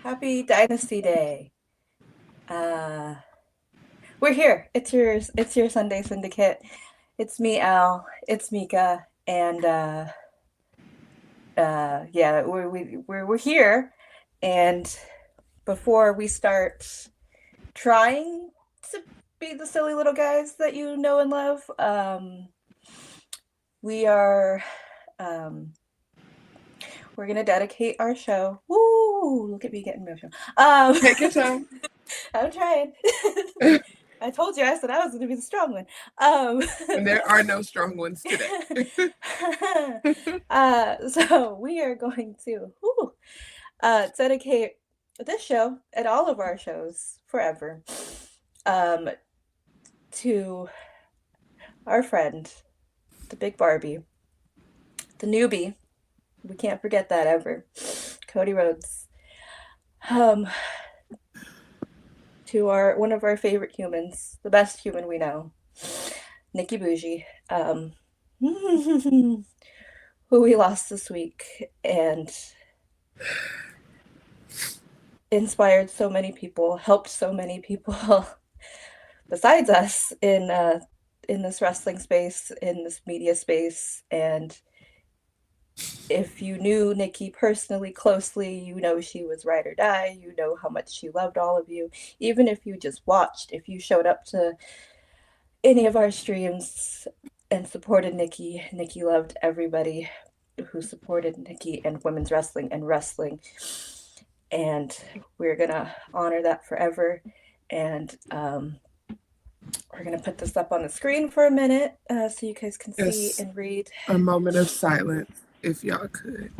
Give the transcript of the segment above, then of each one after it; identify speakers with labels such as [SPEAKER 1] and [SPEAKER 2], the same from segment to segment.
[SPEAKER 1] Happy Dynasty Day. We're here. It's your Sunday Syndicate. It's me, Al. It's Mika, and yeah, we're here. And before we start trying to be the silly little guys that you know and love, we are we're gonna dedicate our show. Woo! Look at me getting emotional.
[SPEAKER 2] Take your time.
[SPEAKER 1] I'm trying. I told you, I said I was going to be the strong one.
[SPEAKER 2] And there are no strong ones today.
[SPEAKER 1] So we are going to dedicate this show and all of our shows forever to our friend, the big Barbie, the newbie. We can't forget that ever. Cody Rhodes. To one of our favorite humans, the best human we know, Nikki Bougie, who we lost this week and inspired so many people, helped so many people besides us in this wrestling space, in this media space. And if you knew Nikki personally closely, you know she was ride or die. You know how much she loved all of you. Even if you just watched, if you showed up to any of our streams and supported Nikki, Nikki loved everybody who supported Nikki and women's wrestling and wrestling. And we're going to honor that forever. And we're going to put this up on the screen for a minute so you guys can see and read.
[SPEAKER 2] A moment of silence. If y'all could.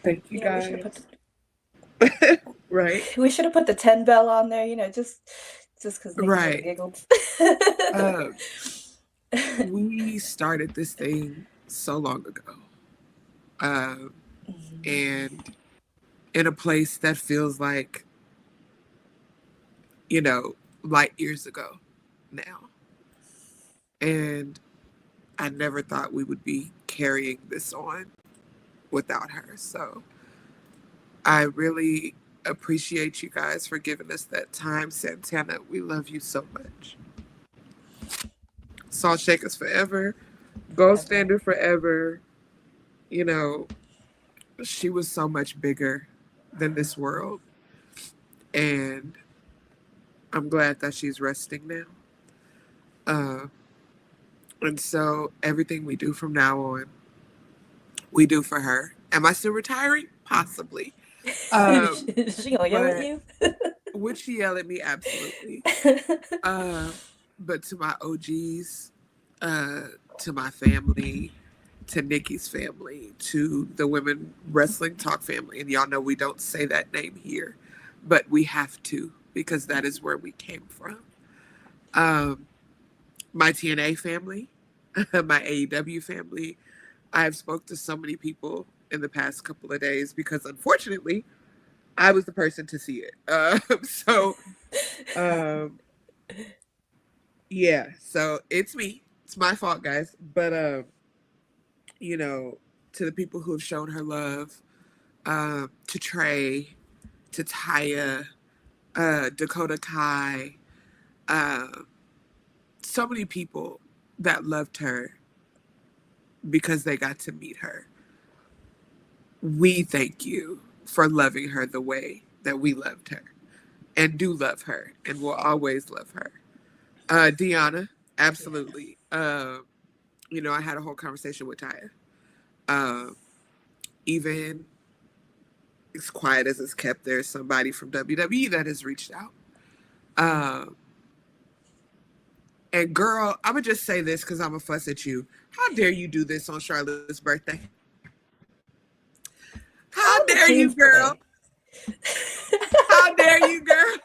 [SPEAKER 2] Thank you, guys. Right.
[SPEAKER 1] We should have put the 10 bell on there, just because Nikki giggled.
[SPEAKER 2] We started this thing so long ago. And in a place that feels like, light years ago now. And I never thought we would be carrying this on without her. So I really appreciate you guys for giving us that time. Santana, we love you so much. Salt Shakers forever. Gold Standard forever. She was so much bigger than this world. And I'm glad that she's resting now. And so everything we do from now on, we do for her. Am I still retiring? Possibly.
[SPEAKER 1] She gonna yell at you?
[SPEAKER 2] Would she yell at me? Absolutely. But to my OGs, to my family, to Nikki's family, to the Women Wrestling Talk family, and y'all know we don't say that name here, but we have to because that is where we came from. My TNA family, my AEW family. I have spoke to so many people in the past couple of days because unfortunately I was the person to see it. Yeah, so it's me. It's my fault, guys. But, to the people who have shown her love, to Trey, to Taya, Dakota Kai, so many people that loved her because they got to meet her. We thank you for loving her the way that we loved her and do love her and will always love her. Deanna, Absolutely. You know, I had a whole conversation with Taya. Um, Even as quiet as it's kept, there's somebody from WWE that has reached out. Um, and girl, I'm gonna just say this because I'm gonna fuss at you. How dare you do this on Charlotte's birthday? How
[SPEAKER 1] On the
[SPEAKER 2] dare you,
[SPEAKER 1] Queen's
[SPEAKER 2] girl?
[SPEAKER 1] Day.
[SPEAKER 2] How dare you, girl?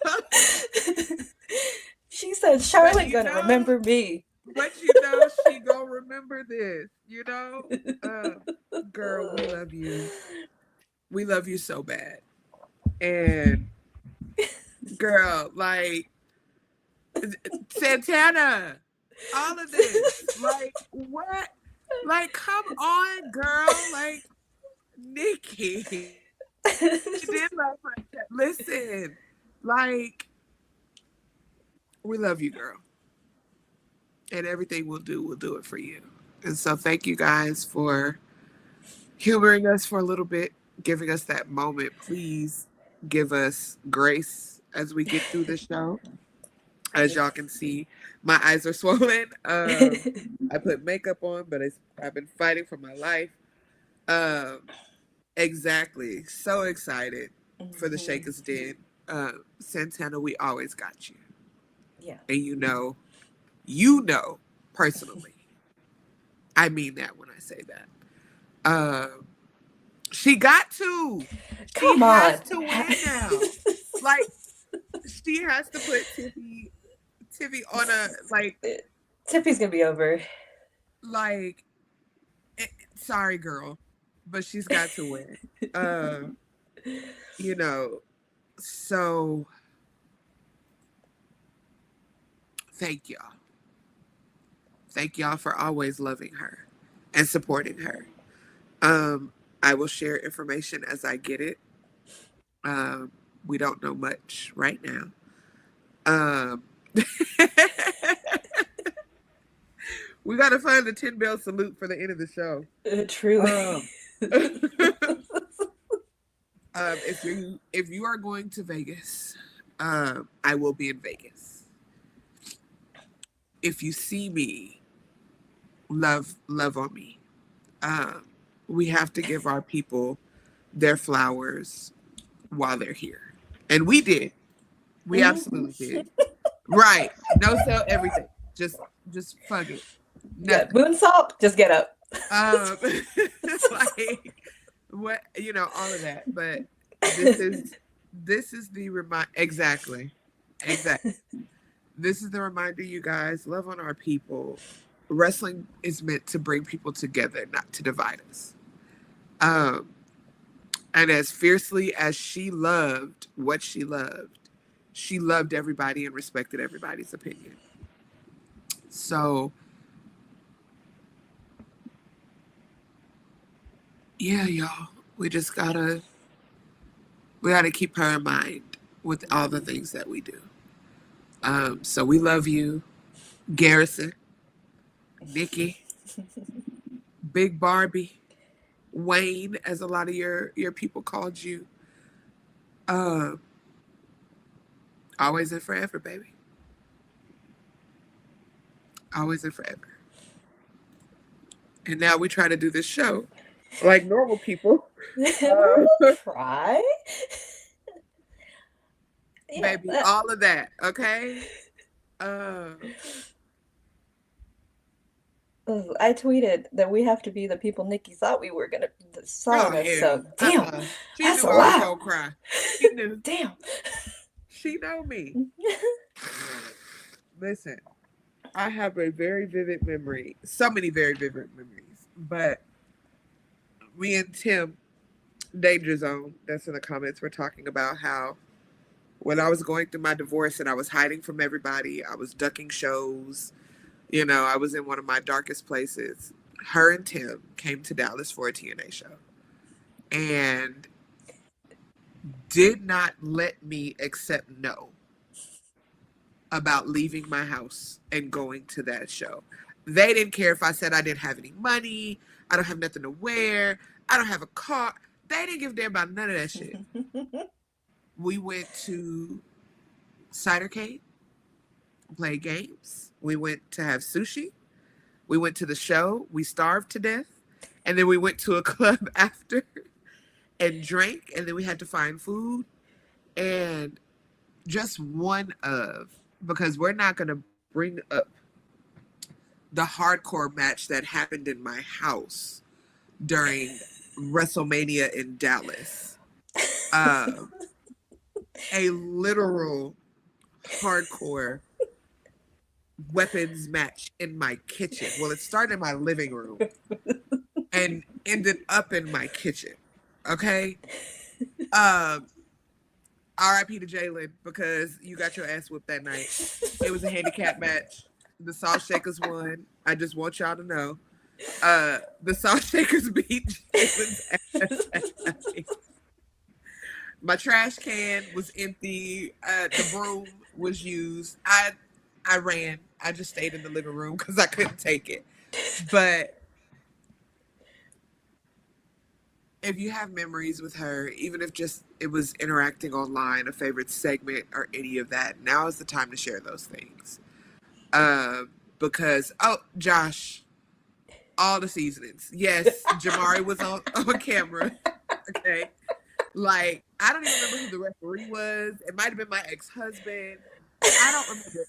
[SPEAKER 1] She said,
[SPEAKER 2] But
[SPEAKER 1] Charlotte
[SPEAKER 2] you
[SPEAKER 1] gonna
[SPEAKER 2] know,
[SPEAKER 1] remember me.
[SPEAKER 2] she gonna remember this. You know, girl, we love you. We love you so bad. And girl, like Santana, all of this, like what? Like, come on, girl. Like Nikki, she did love her. Listen, like we love you, girl, and everything we'll do it for you. And so, thank you guys for humoring us for a little bit, giving us that moment. Please give us grace as we get through the show. As y'all can see, my eyes are swollen. I put makeup on, but I've been fighting for my life. Um, exactly. So excited for the
[SPEAKER 1] Mhm.
[SPEAKER 2] Shakers Den. Santana, we always got you.
[SPEAKER 1] Yeah.
[SPEAKER 2] And you know personally. I mean that when I say that. Um, she got to. She
[SPEAKER 1] Come
[SPEAKER 2] has
[SPEAKER 1] on.
[SPEAKER 2] to win now. Like she has to put Tiffy on a
[SPEAKER 1] Tippy's gonna be over.
[SPEAKER 2] like sorry girl, but she's got to win. Uh, you know, so thank y'all. Thank y'all for always loving her and supporting her. I will share information as I get it. Um, we don't know much right now. Um, we got to find the 10 bell salute for the end of the show.
[SPEAKER 1] Truly.
[SPEAKER 2] Um, if you are going to Vegas, I will be in Vegas. If you see me, love on me. Um, we have to give our people their flowers while they're here, and we did. We
[SPEAKER 1] Mhm.
[SPEAKER 2] absolutely did. Right? No sell everything. Just fuck it.
[SPEAKER 1] Yeah,
[SPEAKER 2] Nothing.
[SPEAKER 1] moonsault, just get up.
[SPEAKER 2] Um, like what all of that. But this is the remind exactly. This is the reminder, you guys. Love on our people. Wrestling is meant to bring people together, not to divide us. Um, and as fiercely as she loved what she loved everybody and respected everybody's opinion. So yeah, y'all, we gotta keep her in mind with all the things that we do. So we love you, Garrison, Nikki, Big Barbie, Wayne, as a lot of your people called you. Um, Always and forever, baby. Always and forever. And now we try to do this show like normal people.
[SPEAKER 1] We're
[SPEAKER 2] Uh,
[SPEAKER 1] gonna try. Yeah.
[SPEAKER 2] baby, all of that, okay? Uh,
[SPEAKER 1] I tweeted that we have to be the people Nikki thought we were gonna
[SPEAKER 2] oh
[SPEAKER 1] sign us. So
[SPEAKER 2] hell,
[SPEAKER 1] damn,
[SPEAKER 2] she
[SPEAKER 1] that's
[SPEAKER 2] knew
[SPEAKER 1] a
[SPEAKER 2] I was
[SPEAKER 1] lot.
[SPEAKER 2] gonna cry. She knew.
[SPEAKER 1] Damn.
[SPEAKER 2] She know me. Listen, I have a very vivid memory. So many very vivid memories. But me and Tim, Danger Zone, that's in the comments, we're talking about how when I was going through my divorce and I was hiding from everybody, I was ducking shows, I was in one of my darkest places. Her and Tim came to Dallas for a TNA show and did not let me accept no about leaving my house and going to that show. They didn't care if I said I didn't have any money, I don't have nothing to wear, I don't have a car. They didn't give a damn about none of that shit. We went to Cidercade. play games. We went to have sushi. We went to the show. We starved to death. And then we went to a club after and drank. And then we had to find food. And just one of, because we're not going to bring up the hardcore match that happened in my house during WrestleMania in Dallas. A literal hardcore weapons match in my kitchen. Well, it started in my living room and ended up in my kitchen. Okay. RIP to Jalen, because you got your ass whooped that night. It was a handicap match. The Salt Shakers won. I just want y'all to know. The Salt Shakers beat Jalen's ass that night. My trash can was empty. The broom was used. I ran. I just stayed in the living room because I couldn't take it. But if you have memories with her, even if just it was interacting online, a favorite segment, or any of that, now is the time to share those things. Because, Josh, all the seasonings. Yes, Jamari was on camera. Okay. Like, I don't even remember who the referee was. It might have been my ex-husband. I don't remember.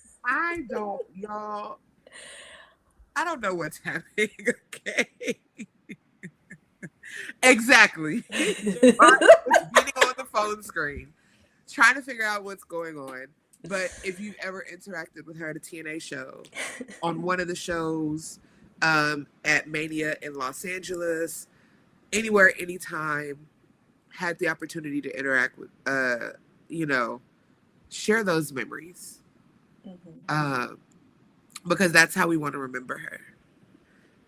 [SPEAKER 2] Y'all. I don't know what's happening. Okay. Exactly. Jamari was getting on the phone screen, trying to figure out what's going on. But if you've ever interacted with her at a TNA show, on one of the shows, at Mania in Los Angeles, anywhere, anytime, had the opportunity to interact with, share those memories. Mm-hmm. Because that's how we want to remember her,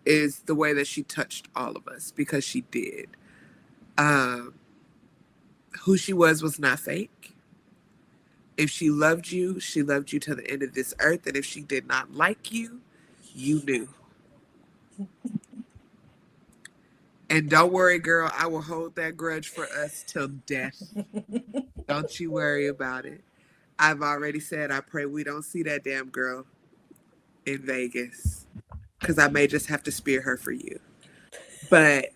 [SPEAKER 2] is the way that she touched all of us, because she did. Who she was not fake. If she loved you to the end of this earth. And if she did not like you, you knew. And don't worry, girl, I will hold that grudge for us till death. Don't you worry about it. I've already said I pray we don't see that damn girl in Vegas, because I may just have to spear her for you. But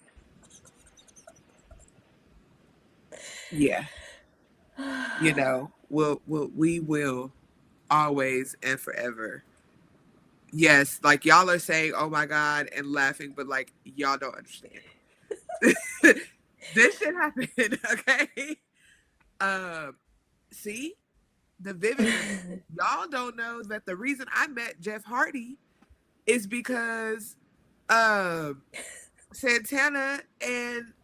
[SPEAKER 2] yeah, we will always and forever. Yes, like y'all are saying, oh my God, and laughing, but like y'all don't understand. This shit happened, okay? See? The vivid. Y'all don't know that the reason I met Jeff Hardy is because Santana and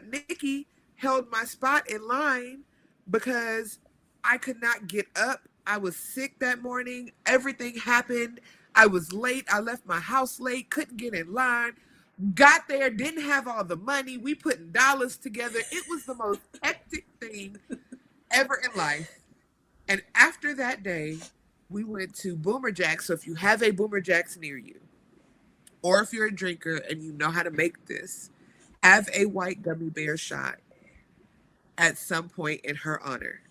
[SPEAKER 2] Nikki held my spot in line because I could not get up. I was sick that morning. Everything happened. I was late. I left my house late. Couldn't get in line. Got there. Didn't have all the money. We putting dollars together. It was the most hectic thing ever in life. And after that day, we went to Boomer Jacks. So if you have a Boomer Jacks near you, or if you're a drinker and you know how to make this, have a white gummy bear shot at some point in her honor.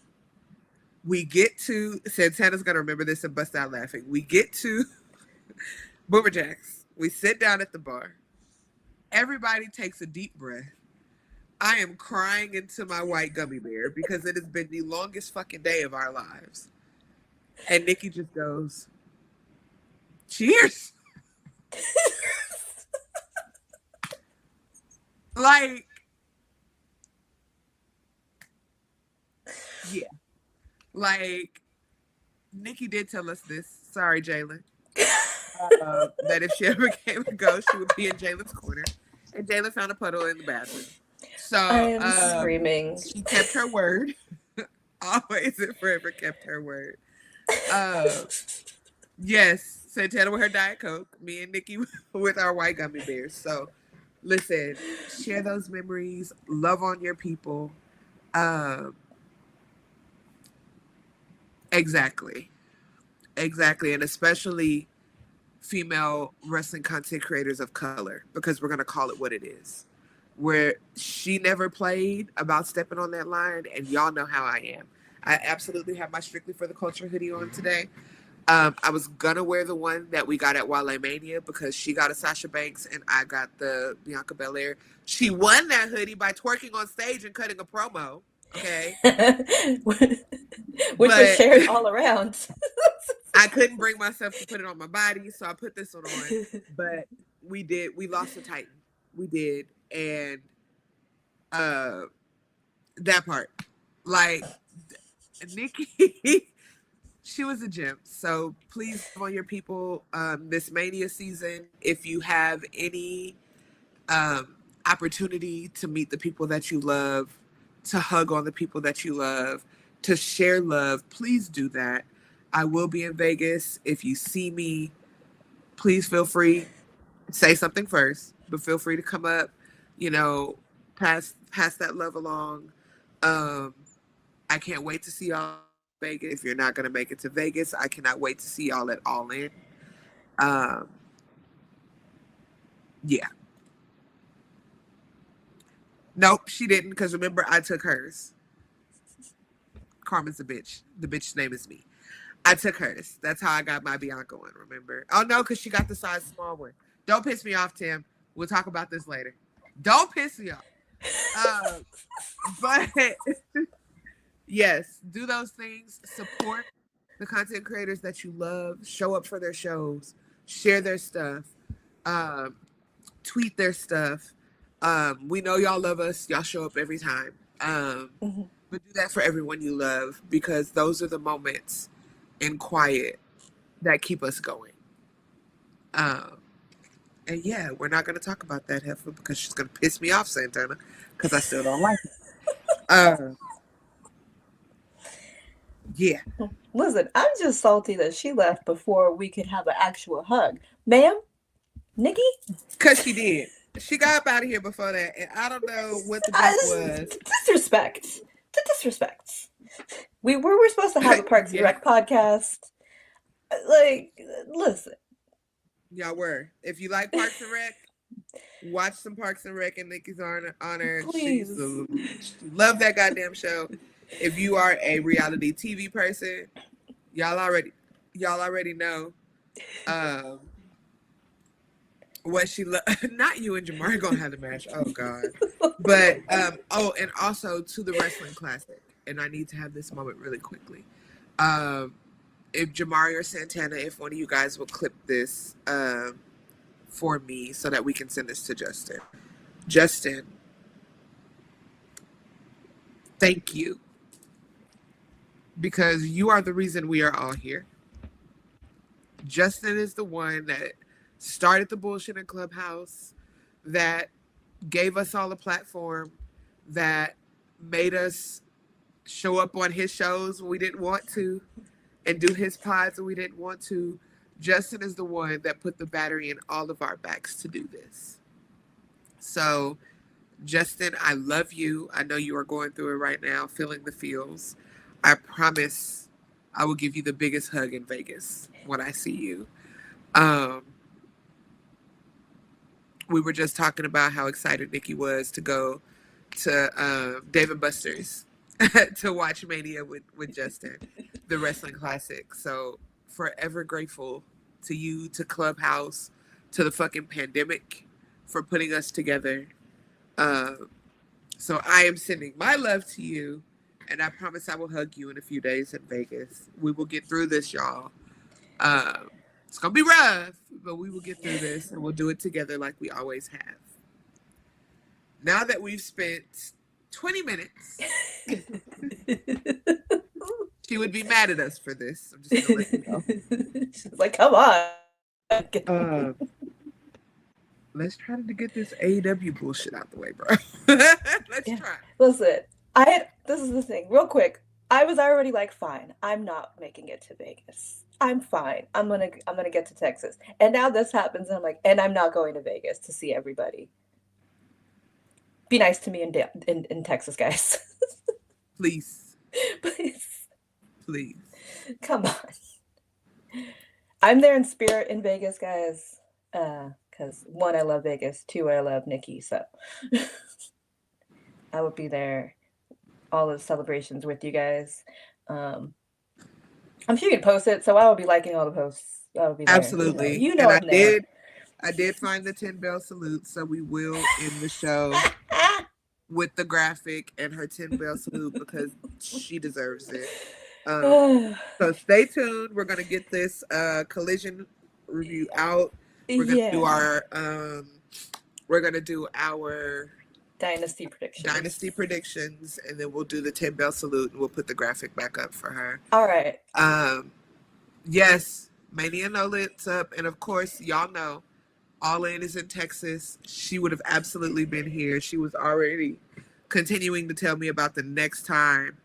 [SPEAKER 2] We get to, Santana's going to remember this and bust out laughing. We get to Boomer Jacks. We sit down at the bar. Everybody takes a deep breath. I am crying into my white gummy bear because it has been the longest fucking day of our lives. And Nikki just goes, cheers. Like, yeah. Like, Nikki did tell us this. Sorry, Jalen. That if she ever came to go, she would be in Jalen's corner. And Jalen found a puddle in the bathroom. So
[SPEAKER 1] I am screaming.
[SPEAKER 2] She kept her word. Always and forever kept her word. Yes, Santana with her Diet Coke. Me and Nikki with our white gummy bears. So listen, share those memories. Love on your people. Exactly. And especially female wrestling content creators of color, because we're going to call it what it is. Where she never played about stepping on that line, and y'all know how I am. I absolutely have my Strictly for the Culture hoodie on today. I was gonna wear the one that we got at Wale Mania because she got a Sasha Banks and I got the Bianca Belair. She won that hoodie by twerking on stage and cutting a promo. Okay,
[SPEAKER 1] Which was
[SPEAKER 2] but
[SPEAKER 1] shared all around.
[SPEAKER 2] I couldn't bring myself to put it on my body, so I put this one on. But we did. We lost the Titan. We did, and uh, that part, like Nikki, she was a gem. So please love on your people this Mania season. If you have any opportunity to meet the people that you love, to hug on the people that you love, to share love, please do that. I will be in Vegas. If you see me, please feel free. Say something first, but feel free to come up. You know, pass that love along. Um, I can't wait to see y'all in Vegas. If you're not gonna make it to Vegas, I cannot wait to see y'all at All In. Um, yeah. Nope, she didn't. Because remember, I took hers. Carmen's a bitch. The bitch's name is me. I took hers. That's how I got my Bianca one, remember? Oh, no, because she got the size small one. Don't piss me off, Tim. We'll talk about this later. Don't piss me off. But yes, do those things. Support the content creators that you love. Show up for their shows. Share their stuff. Um, tweet their stuff. We know y'all love us. Y'all show up every time.
[SPEAKER 1] Mm-hmm.
[SPEAKER 2] But do that for everyone you love because those are the moments in quiet that keep us going. And yeah, we're not going to talk about that heifer because she's going to piss me off, Santana, because I still don't like it. Yeah.
[SPEAKER 1] Listen, I'm just salty that she left before we could have an actual hug. Ma'am? Nikki?
[SPEAKER 2] Because she did. She got up out of here before that, and I don't know what the beef was.
[SPEAKER 1] Disrespect. The disrespect. We were supposed to have a Parks and Rec podcast. Like, listen.
[SPEAKER 2] Y'all were. If you like Parks and Rec, watch some Parks and Rec in Nikki's honor.
[SPEAKER 1] Please.
[SPEAKER 2] She love that goddamn show. If you are a reality TV person, y'all already know what she not you and Jamar gonna have the match. Oh God. But and also to the Wrestling Classic, and I need to have this moment really quickly. If Jamari or Santana, if one of you guys will clip this for me so that we can send this to Justin. Justin, thank you. Because you are the reason we are all here. Justin is the one that started the bullshit in Clubhouse, that gave us all a platform, that made us show up on his shows when we didn't want to and do his pods when we didn't want to. Justin is the one that put the battery in all of our backs to do this. So, Justin, I love you. I know you are going through it right now, feeling the feels. I promise I will give you the biggest hug in Vegas when I see you. We were just talking about how excited Nikki was to go to Dave & Buster's to watch Mania with Justin, the Wrestling Classic. So forever grateful to you, to Clubhouse, to the fucking pandemic for putting us together. So I am sending my love to you, and I promise I will hug you in a few days in Vegas. We will get through this, y'all. It's going to be rough, but we will get through this, and we'll do it together like we always have. Now that we've spent 20 minutes, she would be mad at us for this. I'm just going to let you know.
[SPEAKER 1] She's like, come on.
[SPEAKER 2] Let's try to get this AEW bullshit out the way, bro. Let's try.
[SPEAKER 1] Listen, this is the thing, real quick. I was already like, fine, I'm not making it to Vegas. I'm fine. I'm gonna get to Texas. And now this happens, and I'm like, and I'm not going to Vegas to see everybody. Be nice to me in Texas, guys.
[SPEAKER 2] Please.
[SPEAKER 1] Please.
[SPEAKER 2] Please.
[SPEAKER 1] Come on. I'm there in spirit in Vegas, guys. Because 1, I love Vegas. 2, I love Nikki. So I will be there, all the celebrations with you guys. I'm sure you can post it, so I will be liking all the posts. I will be there.
[SPEAKER 2] Absolutely.
[SPEAKER 1] You know
[SPEAKER 2] And
[SPEAKER 1] I'm there.
[SPEAKER 2] I did find the 10 bell salute, so we will end the show with the graphic and her 10 bell salute because she deserves it. So stay tuned. We're gonna get this collision review out. We're gonna do our
[SPEAKER 1] Dynasty
[SPEAKER 2] predictions, and then we'll do the 10 bell salute, and we'll put the graphic back up for her.
[SPEAKER 1] All right.
[SPEAKER 2] Yes, Mania No Lit's up, and of course, y'all know, All In is in Texas. She would have absolutely been here. She was already continuing to tell me about the next time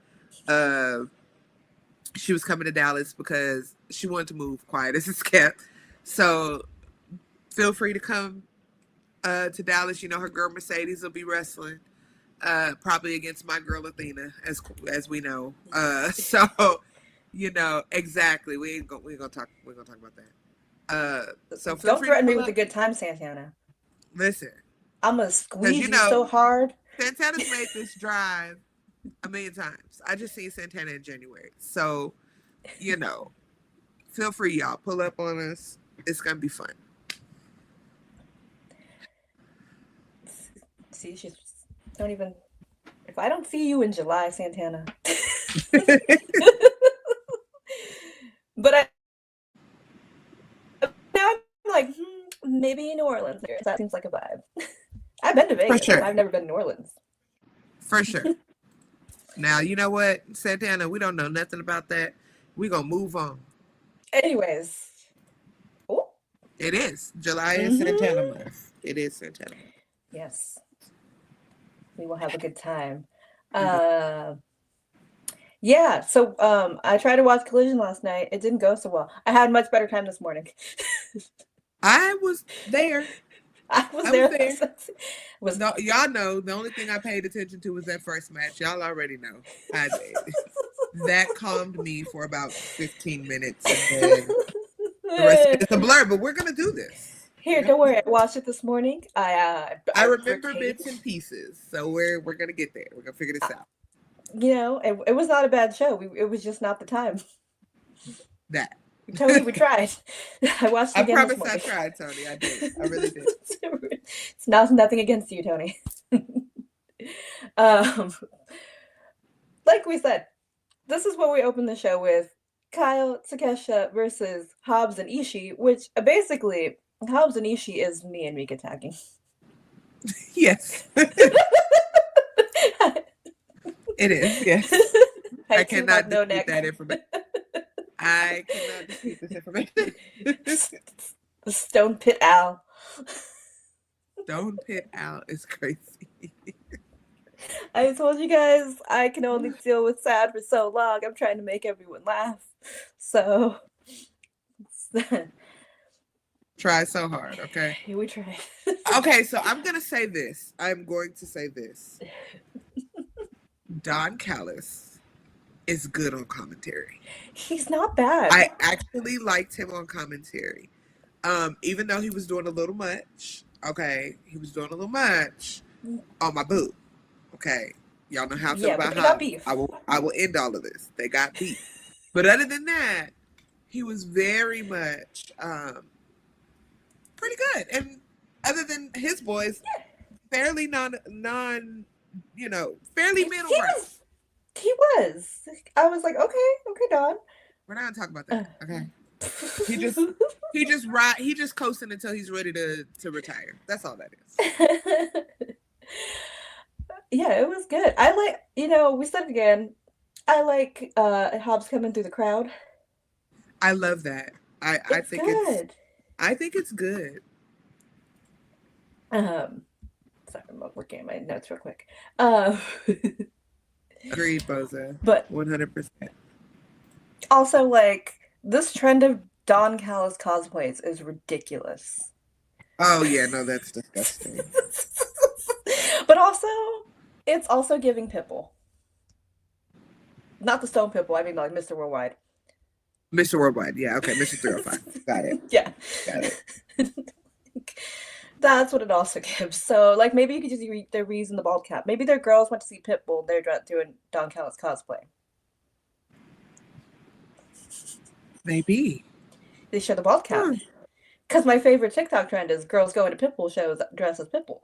[SPEAKER 2] she was coming to Dallas because she wanted to move quiet as it's kept. So feel free to come to Dallas. You know, her girl Mercedes will be wrestling, probably against my girl Athena, as we know. So you know exactly. We ain't gonna talk about that. So
[SPEAKER 1] don't threaten me with a good time, Santana.
[SPEAKER 2] Listen,
[SPEAKER 1] I'm gonna squeeze you so hard.
[SPEAKER 2] Santana's made this drive a million times. I just seen Santana in January, so you know, feel free, y'all. Pull up on us. It's gonna be fun.
[SPEAKER 1] See, she's don't even. If I don't see you in July, Santana. But now I'm like, maybe New Orleans. That seems like a vibe. I've been to Vegas.
[SPEAKER 2] Sure.
[SPEAKER 1] I've never been to New Orleans.
[SPEAKER 2] For sure. Now, you know what, Santana, we don't know nothing about that. We're going to move on.
[SPEAKER 1] Anyways. Ooh.
[SPEAKER 2] It is. July is Santana month. It is Santana month.
[SPEAKER 1] Yes. We will have a good time. Yeah, so I tried to watch Collision last night. It didn't go so well. I had a much better time this morning.
[SPEAKER 2] I was there.
[SPEAKER 1] I was there.
[SPEAKER 2] Y'all know the only thing I paid attention to was that first match. Y'all already know. I did. That calmed me for about 15 minutes. And then the rest of it's a blur, but we're going to do this.
[SPEAKER 1] Here, don't worry. I watched it this morning. I
[SPEAKER 2] remember bits and pieces, so we're going to get there. We're going to figure this out.
[SPEAKER 1] You know, it was not a bad show. It was just not the time.
[SPEAKER 2] That.
[SPEAKER 1] Tony, we tried. I watched it again.
[SPEAKER 2] I promise I tried, Tony. I did. I really did.
[SPEAKER 1] It's nothing against you, Tony. Like we said, this is what we opened the show with. Kyle Takesha versus Hobbs and Ishii, which basically Hobbs and Ishii is me and Mika tagging.
[SPEAKER 2] Yes. It is, yes. I cannot dispute that information. I cannot dispute this information.
[SPEAKER 1] The Stone Pit Al.
[SPEAKER 2] Stone Pit Al is crazy.
[SPEAKER 1] I told you guys I can only deal with sad for so long. I'm trying to make everyone laugh. So
[SPEAKER 2] try so hard, okay?
[SPEAKER 1] We try.
[SPEAKER 2] Okay, so I'm going to say this. I'm going to say this. Don Callis is good on commentary.
[SPEAKER 1] He's not bad.
[SPEAKER 2] I actually liked him on commentary. Even though he was doing a little much. Okay, he was doing a little much on my boo. Okay, y'all know how I feel about how I will end all of this. They got beef. But other than that, he was very much pretty good. And other than his boys, fairly fairly middle ground.
[SPEAKER 1] He was. I was like, okay, Don.
[SPEAKER 2] We're not gonna talk about that. Okay. He just coasting until he's ready to retire. That's all that is.
[SPEAKER 1] Yeah, it was good. I like, we said it again. I like Hobbs coming through the crowd.
[SPEAKER 2] I love that. I think
[SPEAKER 1] good.
[SPEAKER 2] I think it's good.
[SPEAKER 1] Sorry, I'm looking at my notes real quick.
[SPEAKER 2] Agreed, Boza.
[SPEAKER 1] But
[SPEAKER 2] 100%.
[SPEAKER 1] Also, like, this trend of Don Callis cosplays is ridiculous.
[SPEAKER 2] Oh yeah, no, that's disgusting.
[SPEAKER 1] But also, it's also giving Pitbull. Not the Stone Pitbull, I mean like Mr. Worldwide.
[SPEAKER 2] Mr. Worldwide, yeah, okay, Mr. 305. Got it.
[SPEAKER 1] Yeah.
[SPEAKER 2] Got it.
[SPEAKER 1] That's what it also gives. So, like, maybe you could just read their reason the bald cap. Maybe their girls went to see Pitbull, they're doing Don Callis cosplay.
[SPEAKER 2] Maybe.
[SPEAKER 1] They show the bald cap.
[SPEAKER 2] Hmm.
[SPEAKER 1] Because my favorite TikTok trend is girls going to Pitbull shows dressed as Pitbull.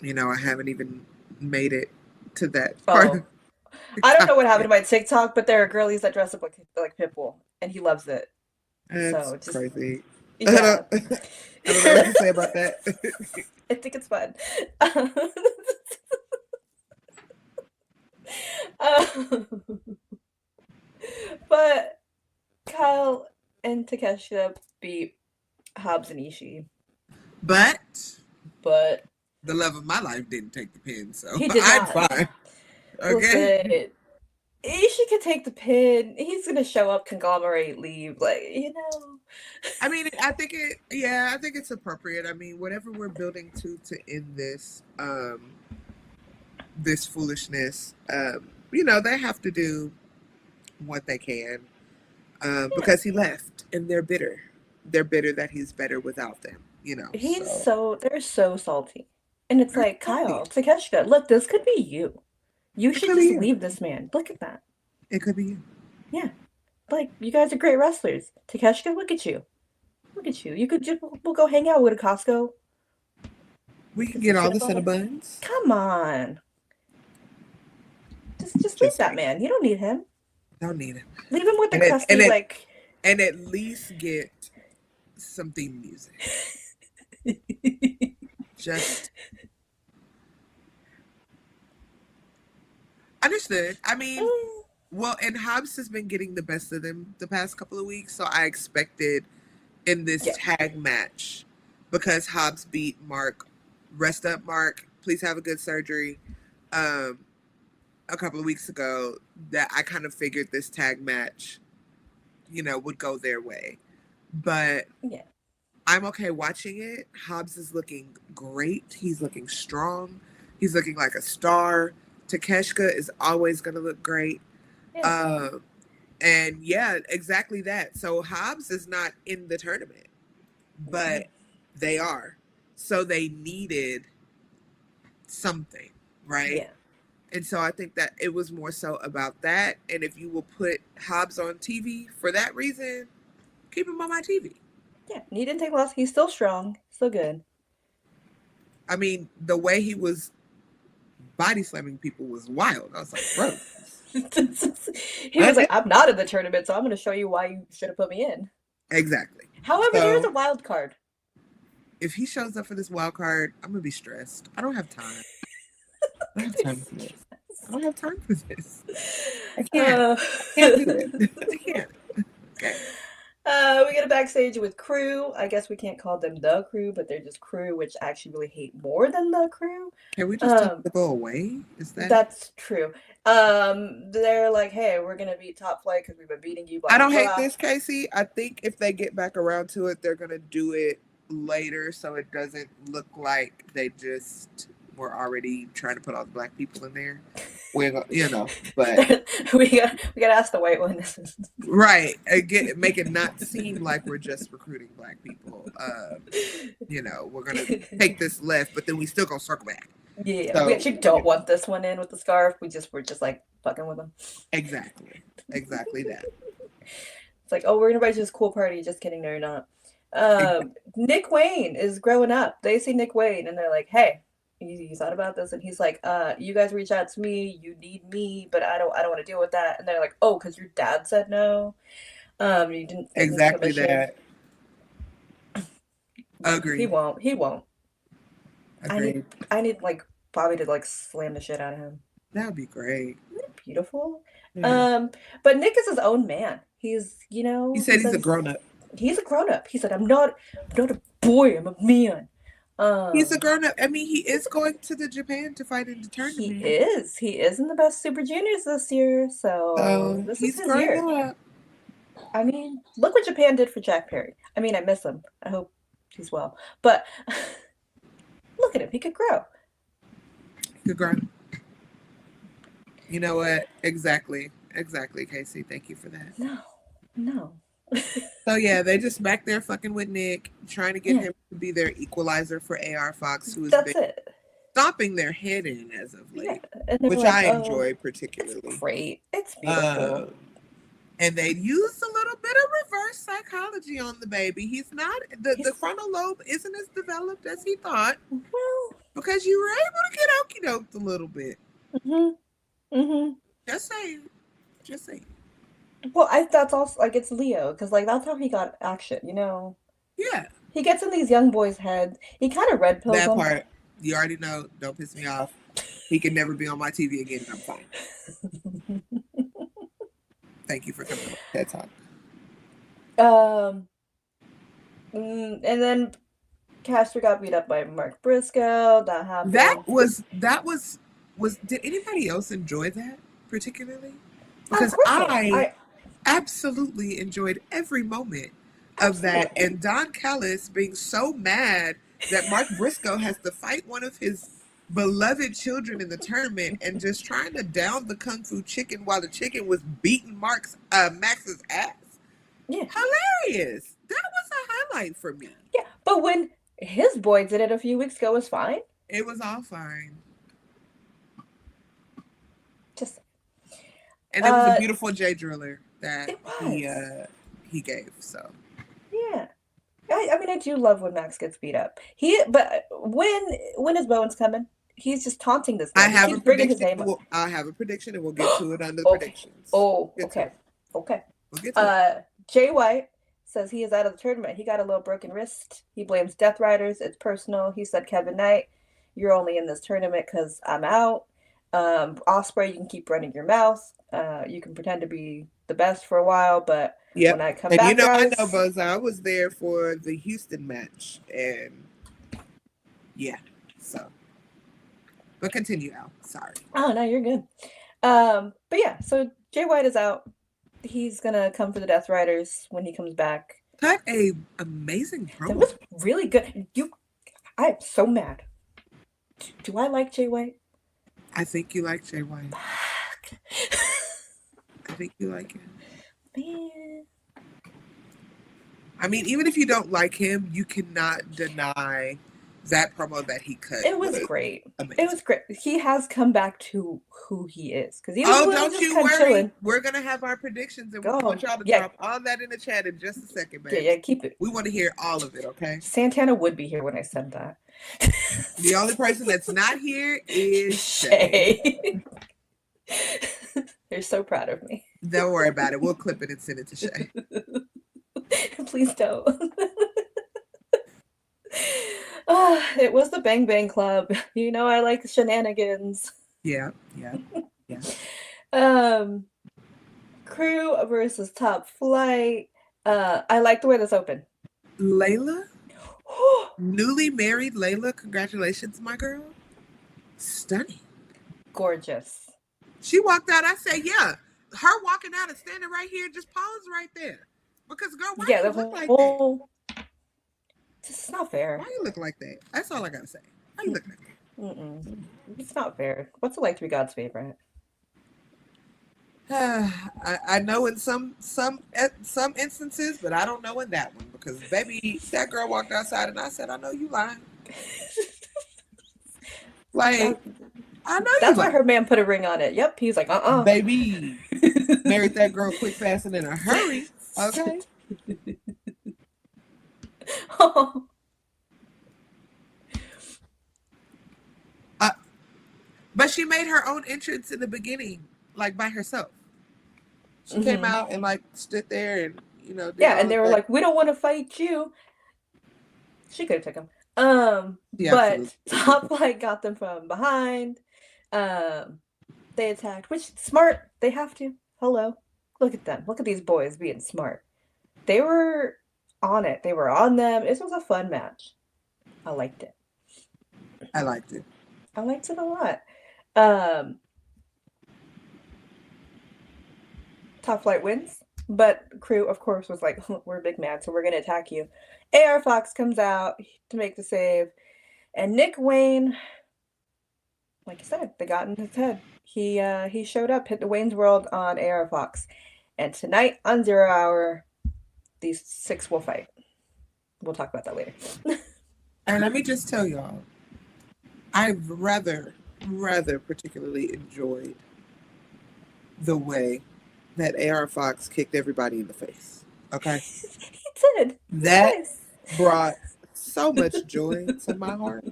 [SPEAKER 2] You know, I haven't even made it to that part
[SPEAKER 1] Oh,
[SPEAKER 2] of
[SPEAKER 1] I don't know
[SPEAKER 2] TikTok
[SPEAKER 1] what happened
[SPEAKER 2] yet.
[SPEAKER 1] to my TikTok, but there are girlies that dress up like Pitbull, and he loves it.
[SPEAKER 2] That's
[SPEAKER 1] So just
[SPEAKER 2] crazy. I
[SPEAKER 1] yeah,
[SPEAKER 2] don't know what to say about that.
[SPEAKER 1] I think it's fun. Um, but Kyle and Takeshita beat Hobbs and Ishii,
[SPEAKER 2] But
[SPEAKER 1] but
[SPEAKER 2] the love of my life didn't take the pin, so
[SPEAKER 1] he did
[SPEAKER 2] I'm
[SPEAKER 1] not.
[SPEAKER 2] fine. Okay.
[SPEAKER 1] Listen, Ishii could take the pin. He's gonna show up, conglomerate, leave. Like, you know.
[SPEAKER 2] I mean, I think it's appropriate. I mean, whatever we're building to end this, this foolishness, you know, they have to do what they can,
[SPEAKER 1] Yeah.
[SPEAKER 2] because he left and they're bitter. They're bitter that he's better without them, you know,
[SPEAKER 1] They're so salty. And it's
[SPEAKER 2] they're
[SPEAKER 1] like,
[SPEAKER 2] salty.
[SPEAKER 1] Kyle, Takeshita, look, this could be you. You
[SPEAKER 2] It
[SPEAKER 1] should
[SPEAKER 2] could be
[SPEAKER 1] just
[SPEAKER 2] you.
[SPEAKER 1] leave this man. Look at that.
[SPEAKER 2] It could be you.
[SPEAKER 1] Yeah. Like, you guys are great wrestlers. Takeshita, look at you. Look at you. You could just, we'll go hang out with a Costco.
[SPEAKER 2] We can get all the Cinnabons.
[SPEAKER 1] Come on. Just leave
[SPEAKER 2] Just
[SPEAKER 1] that
[SPEAKER 2] saying.
[SPEAKER 1] man. You don't need him.
[SPEAKER 2] Don't need him.
[SPEAKER 1] Leave him with the
[SPEAKER 2] And it,
[SPEAKER 1] crusty,
[SPEAKER 2] and it,
[SPEAKER 1] like.
[SPEAKER 2] and at least get some theme music. Just understood. I mean, well, and Hobbs has been getting the best of them the past couple of weeks, so I expected in this
[SPEAKER 1] Yeah.
[SPEAKER 2] tag match, because Hobbs beat Mark, rest up Mark, please have a good surgery, a couple of weeks ago, that I kind of figured this tag match, you know, would go their way. But
[SPEAKER 1] Yeah.
[SPEAKER 2] I'm okay watching it. Hobbs is looking great. He's looking strong. He's looking like a star. Takeshita is always going to look great.
[SPEAKER 1] Yeah.
[SPEAKER 2] And yeah, exactly that. So Hobbs is not in the tournament, but they are. So they needed something, right?
[SPEAKER 1] Yeah.
[SPEAKER 2] And so I think that it was more so about that. And if you will put Hobbs on TV for that reason, keep him on my TV.
[SPEAKER 1] Yeah. He didn't take loss. He's still strong. Still good.
[SPEAKER 2] I mean, the way he was body slamming people was wild. I was like, bro.
[SPEAKER 1] He was like, I'm not in the tournament, so I'm going to show you why you should have put me in.
[SPEAKER 2] Exactly.
[SPEAKER 1] However,
[SPEAKER 2] So,
[SPEAKER 1] there's a wild card.
[SPEAKER 2] If he shows up for this wild card, I'm going to be stressed. I don't have time. I don't have time for this. I don't have time for this. I can't. I can't do it. I can't. Okay.
[SPEAKER 1] We get a backstage with Crew. I guess we can't call them the Crew, but they're just Crew, which I actually really hate more than the Crew.
[SPEAKER 2] Can we just tell them to go away? Is that?
[SPEAKER 1] That's true. They're like, hey, we're gonna beat Top Flight because we've been beating you. Blah,
[SPEAKER 2] I don't
[SPEAKER 1] blah,
[SPEAKER 2] hate
[SPEAKER 1] blah.
[SPEAKER 2] this, Casey. I think if they get back around to it, they're gonna do it later, so it doesn't look like they just were already trying to put all the black people in there. We're, you know, but
[SPEAKER 1] we gotta ask the white one.
[SPEAKER 2] right, again, make it not seem like we're just recruiting black people. You know, we're gonna take this left, but then we still gonna circle back.
[SPEAKER 1] Yeah,
[SPEAKER 2] So,
[SPEAKER 1] we actually don't want this one in with the scarf. We're just like fucking with them.
[SPEAKER 2] Exactly that.
[SPEAKER 1] It's like, oh, we're gonna invite you to this cool party. Just kidding, no, you're not. Nick Wayne is growing up. They see Nick Wayne and they're like, hey, you thought about this? And he's like, you guys reach out to me, you need me, but I don't want to deal with that. And they're like, oh, because your dad said no. You didn't
[SPEAKER 2] Exactly that. Agreed.
[SPEAKER 1] He won't.
[SPEAKER 2] Agreed.
[SPEAKER 1] I need like Bobby to like slam the shit out of him.
[SPEAKER 2] That would be great.
[SPEAKER 1] Isn't it beautiful?
[SPEAKER 2] Yeah.
[SPEAKER 1] But Nick is his own man. He's, you know,
[SPEAKER 2] He said he's a grown up.
[SPEAKER 1] He's a grown up. He said, I'm not a boy, I'm a man.
[SPEAKER 2] He's a grown up. I mean, he is going to the Japan to fight in the tournament.
[SPEAKER 1] He is in the best Super Juniors this year. So this is his year.
[SPEAKER 2] Up.
[SPEAKER 1] I mean, look what Japan did for Jack Perry. I mean, I miss him. I hope he's well. But look at him. He could grow.
[SPEAKER 2] He could grow. You know what? Exactly, Casey. Thank you for that.
[SPEAKER 1] No.
[SPEAKER 2] So yeah, they just back there fucking with Nick, trying to get him to be their equalizer for AR Fox, who has been stomping their head in as of late, which I enjoy particularly.
[SPEAKER 1] It's great. It's beautiful.
[SPEAKER 2] And they used a little bit of reverse psychology on the baby. He's not the frontal lobe isn't as developed as he thought.
[SPEAKER 1] Well,
[SPEAKER 2] because you were able to get okey doked a little bit. Just saying.
[SPEAKER 1] Well, that's also like it's Leo because like that's how he got action, you know.
[SPEAKER 2] Yeah.
[SPEAKER 1] He gets in these young boys' heads. He kind of red pills
[SPEAKER 2] that
[SPEAKER 1] them.
[SPEAKER 2] part. You already know. Don't piss me off. He can never be on my TV again, and I'm fine. Thank you for coming on TED Talk.
[SPEAKER 1] And then Caster got beat up by Mark Briscoe. That happened.
[SPEAKER 2] That was. Did anybody else enjoy that particularly? Because I absolutely enjoyed every moment of that, and Don Callis being so mad that Mark Briscoe has to fight one of his beloved children in the tournament and just trying to down the Kung Fu chicken while the chicken was beating Max's ass.
[SPEAKER 1] Yeah.
[SPEAKER 2] Hilarious. That was a highlight for me.
[SPEAKER 1] Yeah, but when his boy did it a few weeks ago, it was fine.
[SPEAKER 2] It was all fine.
[SPEAKER 1] Just.
[SPEAKER 2] And it was a beautiful J Driller that he gave. So.
[SPEAKER 1] Yeah. I mean, I do love when Max gets beat up. But when is Bowen's coming? He's just taunting this man.
[SPEAKER 2] I have a prediction. I have a prediction, and we'll get to it under the predictions.
[SPEAKER 1] Oh, okay. Okay.
[SPEAKER 2] We'll get to it.
[SPEAKER 1] Jay White says he is out of the tournament. He got a little broken wrist. He blames Death Riders. It's personal. He said, Kevin Knight, you're only in this tournament because I'm out. Ospreay, you can keep running your mouth. You can pretend to be the best for a while, but when I come back,
[SPEAKER 2] I know, Boza, I was there for the Houston match, and so. But continue, Al. Sorry.
[SPEAKER 1] Oh, no, you're good. But yeah, so Jay White is out. He's gonna come for the Death Riders when he comes back.
[SPEAKER 2] Cut a amazing promo.
[SPEAKER 1] That was really good. I am so mad. Do I like Jay White?
[SPEAKER 2] I think you like Jay White. I think you like him.
[SPEAKER 1] Man.
[SPEAKER 2] I mean, even if you don't like him, you cannot deny that promo that he cut.
[SPEAKER 1] It was great.
[SPEAKER 2] Amazing.
[SPEAKER 1] It was great. He has come back to who he is.
[SPEAKER 2] Don't you worry. Chilling. We're going to have our predictions, and we want y'all to drop all that in the chat in just a second, baby.
[SPEAKER 1] Yeah, keep it.
[SPEAKER 2] We want to hear all of it, okay?
[SPEAKER 1] Santana would be here when I said that.
[SPEAKER 2] The only person that's not here is Shay.
[SPEAKER 1] You're so proud of me.
[SPEAKER 2] Don't worry about it. We'll clip it and send it to Shay.
[SPEAKER 1] Please don't. It was the Bang Bang Club. You know I like shenanigans.
[SPEAKER 2] Yeah.
[SPEAKER 1] Crew versus Top Flight. I like the way this opened.
[SPEAKER 2] Layla? Newly married Layla. Congratulations, my girl. Stunning.
[SPEAKER 1] Gorgeous.
[SPEAKER 2] She walked out. I said, yeah. Her walking out and standing right here, just pause right there. Because, girl, why you look like that?
[SPEAKER 1] It's not fair.
[SPEAKER 2] Why you look like that? That's all I gotta say. Why you look like
[SPEAKER 1] that? It's not fair. What's it like to be God's favorite?
[SPEAKER 2] I know in some instances, but I don't know in that one because baby, that girl walked outside and I said, I know you lying. Like, I know
[SPEAKER 1] that's why her man put a ring on it. Yep, he's like,
[SPEAKER 2] baby, married that girl quick, fast, and in a hurry. Okay. But she made her own entrance in the beginning, like by herself. She came out and like stood there and
[SPEAKER 1] and they were like, we don't want to fight you. She could have took him. But Top Flight got them from behind. They attacked, which smart. They have to. Hello, look at them. Look at these boys being smart. They were on it. They were on them. This was a fun match. I liked it.
[SPEAKER 2] I liked it
[SPEAKER 1] a lot. Top Flight wins, but Crew, of course, was like, we're big mad, so we're going to attack you. AR Fox comes out to make the save, and Nick Wayne, like I said, they got in his head. He showed up, hit the Wayne's World on AR Fox, and tonight on 0 Hour, these 6 will fight. We'll talk about that later.
[SPEAKER 2] And let me just tell y'all, I've rather particularly enjoyed the way that AR Fox kicked everybody in the face. Okay.
[SPEAKER 1] He did.
[SPEAKER 2] That
[SPEAKER 1] Nice.
[SPEAKER 2] brought so much joy to my heart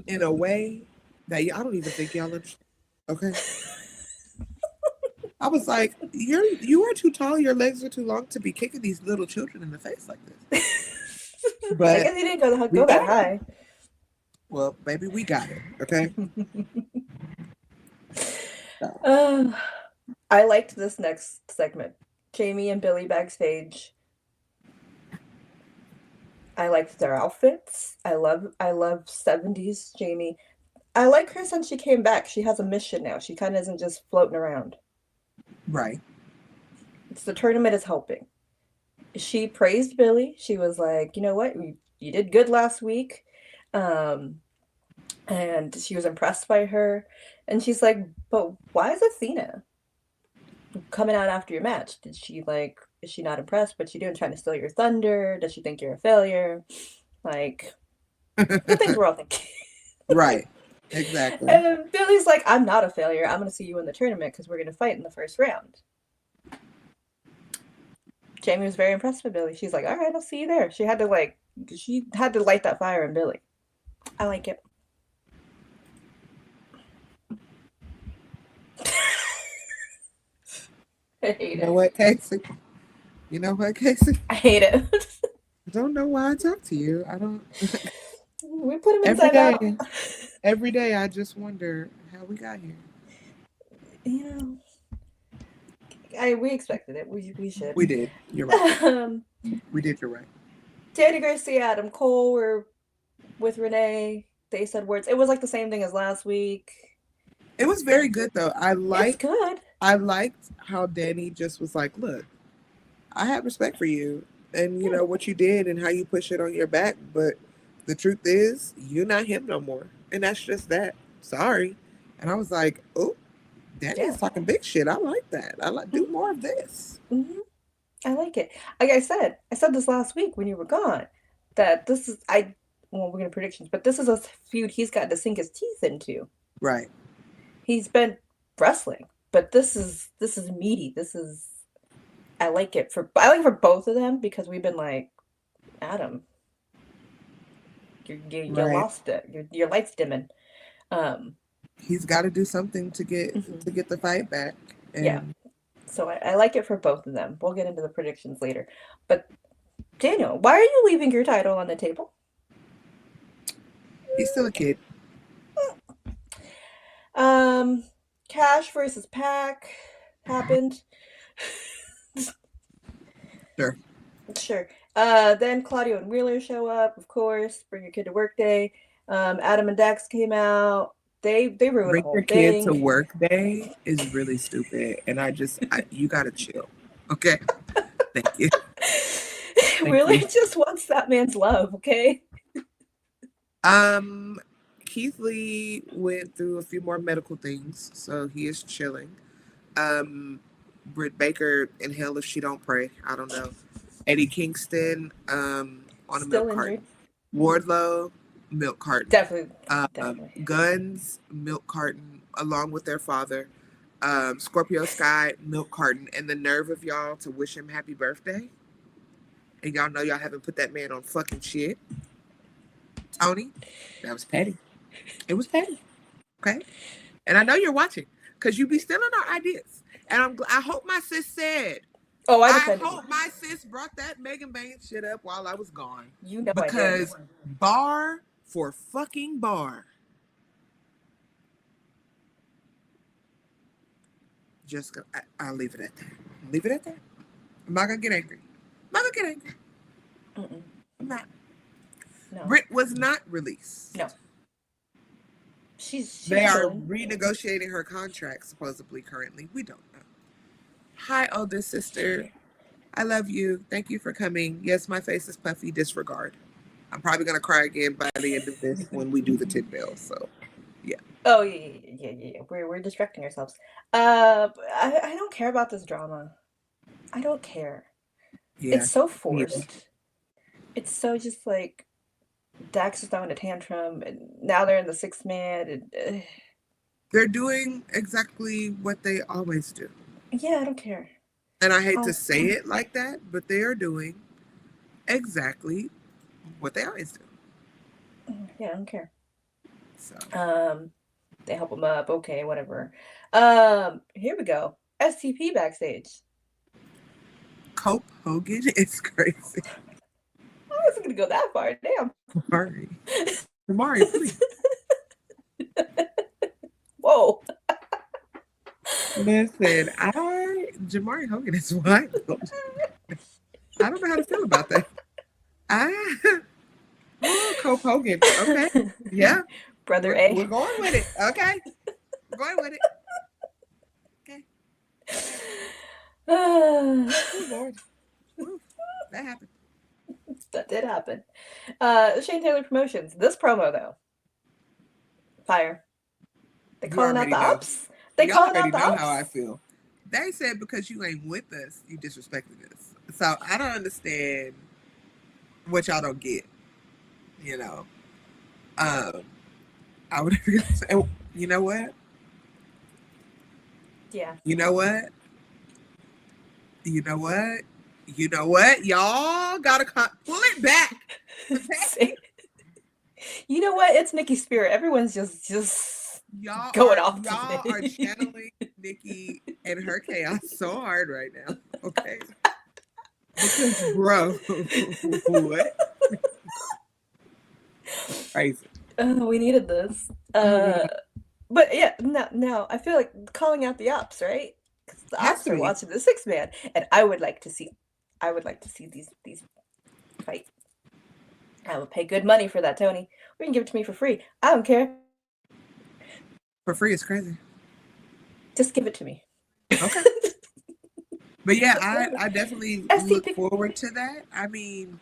[SPEAKER 2] in a way that I don't even think y'all understand. Okay. I was like, you are too tall, your legs are too long to be kicking these little children in the face like this.
[SPEAKER 1] I
[SPEAKER 2] But
[SPEAKER 1] guess he didn't go
[SPEAKER 2] we
[SPEAKER 1] that
[SPEAKER 2] got it.
[SPEAKER 1] high.
[SPEAKER 2] Well, baby, we got it. Okay. So,
[SPEAKER 1] I liked this next segment. Jamie and Billy backstage. I liked their outfits. I love 70s Jamie. I like her since she came back. She has a mission now. She kind of isn't just floating around.
[SPEAKER 2] right.
[SPEAKER 1] It's the tournament is helping. She praised Billy. She was like, you know what, you did good last week. And she was impressed by her. And she's like, but why is Athena coming out after your match? Did she like, is she not impressed? What's she doing? Trying to steal your thunder? Does she think you're a failure? Like, the things we're all thinking.
[SPEAKER 2] Right. Exactly.
[SPEAKER 1] And Billy's like, I'm not a failure. I'm going to see you in the tournament because we're going to fight in the first round. Jamie was very impressed with Billy. She's like, all right, I'll see you there. She had to light that fire in Billy. I like it. I hate
[SPEAKER 2] You know
[SPEAKER 1] it.
[SPEAKER 2] what, Casey? You know what, Casey?
[SPEAKER 1] I hate it.
[SPEAKER 2] I don't know why I talk to you. I don't.
[SPEAKER 1] We put him
[SPEAKER 2] Every
[SPEAKER 1] inside out.
[SPEAKER 2] day, every day, I just wonder how we got here.
[SPEAKER 1] You know, we expected it. We should.
[SPEAKER 2] We did. You're right. We did. You're right.
[SPEAKER 1] Danny Garcia, Adam Cole were with Renee. They said words. It was like the same thing as last week.
[SPEAKER 2] It was very good though.
[SPEAKER 1] It's good.
[SPEAKER 2] I liked how Danny just was like, look, I have respect for you and you know what you did and how you push it on your back, but the truth is you're not him no more. And that's just that. Sorry. And I was like, oh, Danny's talking big shit. I like that. I like do more of this.
[SPEAKER 1] Mm-hmm. I like it. Like I said this last week when you were gone, that this is we're gonna predictions, but this is a feud he's got to sink his teeth into.
[SPEAKER 2] Right.
[SPEAKER 1] He's been wrestling, but this is meaty. I like it for both of them because we've been like, Adam, you lost it. Your light's dimming.
[SPEAKER 2] He's got to do something to get the fight back. And
[SPEAKER 1] yeah. So I like it for both of them. We'll get into the predictions later. But Daniel, why are you leaving your title on the table?
[SPEAKER 2] He's still a kid.
[SPEAKER 1] Cash versus Pac happened. Sure. Then Claudio and Wheeler show up, of course. Bring your kid to work day. Adam and Dax came out. They ruined the whole thing.
[SPEAKER 2] Bring your kid to work day is really stupid, and you gotta chill. Okay. Thank you.
[SPEAKER 1] Wheeler just wants that man's love. Okay.
[SPEAKER 2] Keith Lee went through a few more medical things, so he is chilling. Britt Baker in hell if she don't pray. I don't know. Eddie Kingston on a milk carton. Wardlow, milk carton.
[SPEAKER 1] Definitely.
[SPEAKER 2] Guns, milk carton, along with their father. Scorpio Sky, milk carton. And the nerve of y'all to wish him happy birthday. And y'all know y'all haven't put that man on fucking shit. Tony, that was petty. It was petty. Okay? And I know you're watching because you be stealing our ideas. And I hope my sis said.
[SPEAKER 1] Oh, I
[SPEAKER 2] hope my sis brought that Megan Banks shit up while I was gone.
[SPEAKER 1] You know
[SPEAKER 2] because bar for fucking bar. Just go. I'll leave it at that. Leave it at that. I'm not gonna get angry.
[SPEAKER 1] Mm-mm.
[SPEAKER 2] I'm not.
[SPEAKER 1] No.
[SPEAKER 2] Britt was not released.
[SPEAKER 1] No.
[SPEAKER 2] They are renegotiating her contract supposedly currently. We don't know. Hi, oldest sister. I love you. Thank you for coming. Yes, my face is puffy. Disregard. I'm probably gonna cry again by the end of this when we do the 10 bills. So, yeah.
[SPEAKER 1] Oh yeah. We're distracting ourselves. I don't care about this drama. I don't care. Yeah. It's so forced. Yeah. It's so just like Dax is throwing a tantrum, and now they're in the 6th man.
[SPEAKER 2] They're doing exactly what they always do.
[SPEAKER 1] Yeah, I don't care.
[SPEAKER 2] And I hate to say it like that, but they are doing exactly what they always do.
[SPEAKER 1] Yeah, I don't care.
[SPEAKER 2] So
[SPEAKER 1] they help him up. Okay, whatever. Here we go. STP backstage.
[SPEAKER 2] Cope Hogan is crazy.
[SPEAKER 1] I wasn't gonna go that far. Damn.
[SPEAKER 2] Amari, please.
[SPEAKER 1] Whoa.
[SPEAKER 2] Listen, Jamari Hogan is wild. I don't know how to feel about that. Cope Hogan. Okay. Yeah.
[SPEAKER 1] Brother A.
[SPEAKER 2] We're going with it. Okay. We're going with it. Okay. Oh, Lord. Ooh, that happened.
[SPEAKER 1] That did happen. Shane Taylor Promotions. This promo, though. Fire. They calling out the ups? They calling out the ups?
[SPEAKER 2] You already know how I feel. They said because you ain't with us, you disrespecting us. So I don't understand what y'all don't get. You know. I would say, you know what?
[SPEAKER 1] Yeah.
[SPEAKER 2] You know what? You know what? You know what? Y'all gotta pull it back. Okay?
[SPEAKER 1] You know what? It's Nikki's spirit. Everyone's just
[SPEAKER 2] y'all
[SPEAKER 1] going
[SPEAKER 2] are,
[SPEAKER 1] off.
[SPEAKER 2] Y'all are channeling Nikki and her chaos so hard right now. Okay. Because, bro, what? Crazy.
[SPEAKER 1] We needed this. But yeah, no, I feel like calling out the ops, right? Because the ops are watching the 6-man, and I would like to see these fight. I would pay good money for that, Tony. Or you can give it to me for free. I don't care.
[SPEAKER 2] For free is crazy.
[SPEAKER 1] Just give it to me.
[SPEAKER 2] Okay. But yeah, I definitely look forward to that. I mean,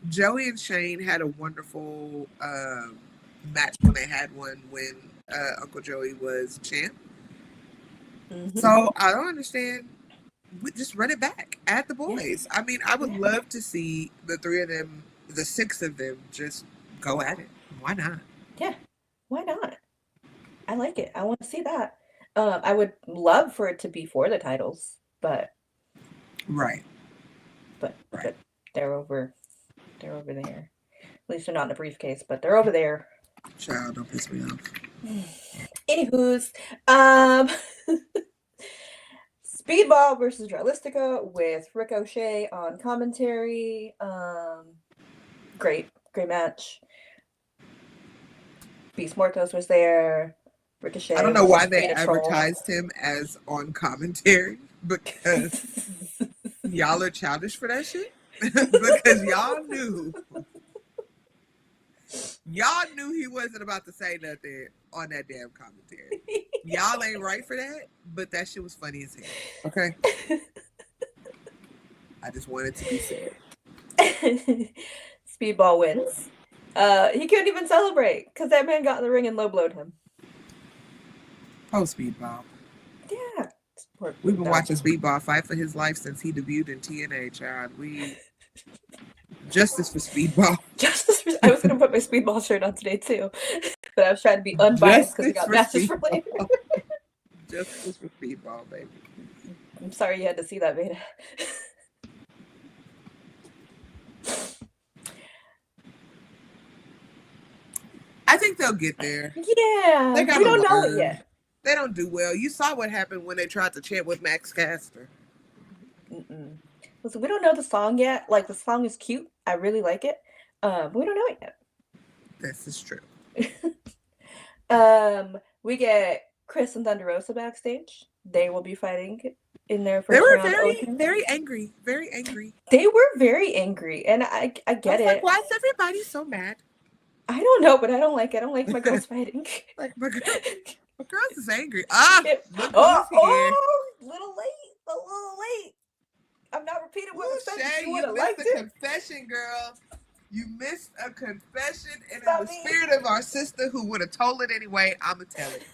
[SPEAKER 2] Joey and Shane had a wonderful match when they had one when Uncle Joey was champ. Mm-hmm. So I don't understand. Just run it back. Add the boys. Yeah. I mean, I would love to see the 3 of them, the 6 of them, just go at it. Why not?
[SPEAKER 1] Yeah, why not? I like it. I want to see that. I would love for it to be for the titles, but
[SPEAKER 2] right.
[SPEAKER 1] But they're over there. At least they're not in a briefcase, but they're over there.
[SPEAKER 2] Child, don't piss me off.
[SPEAKER 1] Anywho's, Speedball versus Dralistica with Ricochet on commentary. Great match. Beast Mortos was there. Ricochet.
[SPEAKER 2] I don't know why they advertised him as on commentary because y'all are childish for that shit. Because y'all knew he wasn't about to say nothing on that damn commentary. Y'all ain't right for that, but that shit was funny as hell. Okay? I just wanted to be said.
[SPEAKER 1] Speedball wins. He couldn't even celebrate because that man got in the ring and low blowed him.
[SPEAKER 2] Oh, Speedball.
[SPEAKER 1] Yeah.
[SPEAKER 2] We've been watching Speedball fight for his life since he debuted in TNA, child. Justice for Speedball.
[SPEAKER 1] I was going to put my Speedball shirt on today, too. But I was trying to be unbiased because we got matches for later.
[SPEAKER 2] Justice for Speedball, baby.
[SPEAKER 1] I'm sorry you had to see that, Veda.
[SPEAKER 2] I think they'll get there.
[SPEAKER 1] Yeah. We don't know it yet.
[SPEAKER 2] They don't do well. You saw what happened when they tried to chant with Max Caster.
[SPEAKER 1] Listen, we don't know the song yet. Like, the song is cute. I really like it. But we don't know it yet.
[SPEAKER 2] This is true.
[SPEAKER 1] We get Chris and Thunder Rosa backstage. They will be fighting in their first
[SPEAKER 2] round.
[SPEAKER 1] They
[SPEAKER 2] were very angry. Very angry.
[SPEAKER 1] They were very angry. And I get it.
[SPEAKER 2] Like, why is everybody so mad?
[SPEAKER 1] I don't know, but I don't like it. I don't like my girls fighting.
[SPEAKER 2] Like, my girls is angry.
[SPEAKER 1] Little late. I'm not repeating what I said.
[SPEAKER 2] You missed a confession, girl. You missed a confession, and in the spirit of our sister who would have told it anyway, I'ma tell it.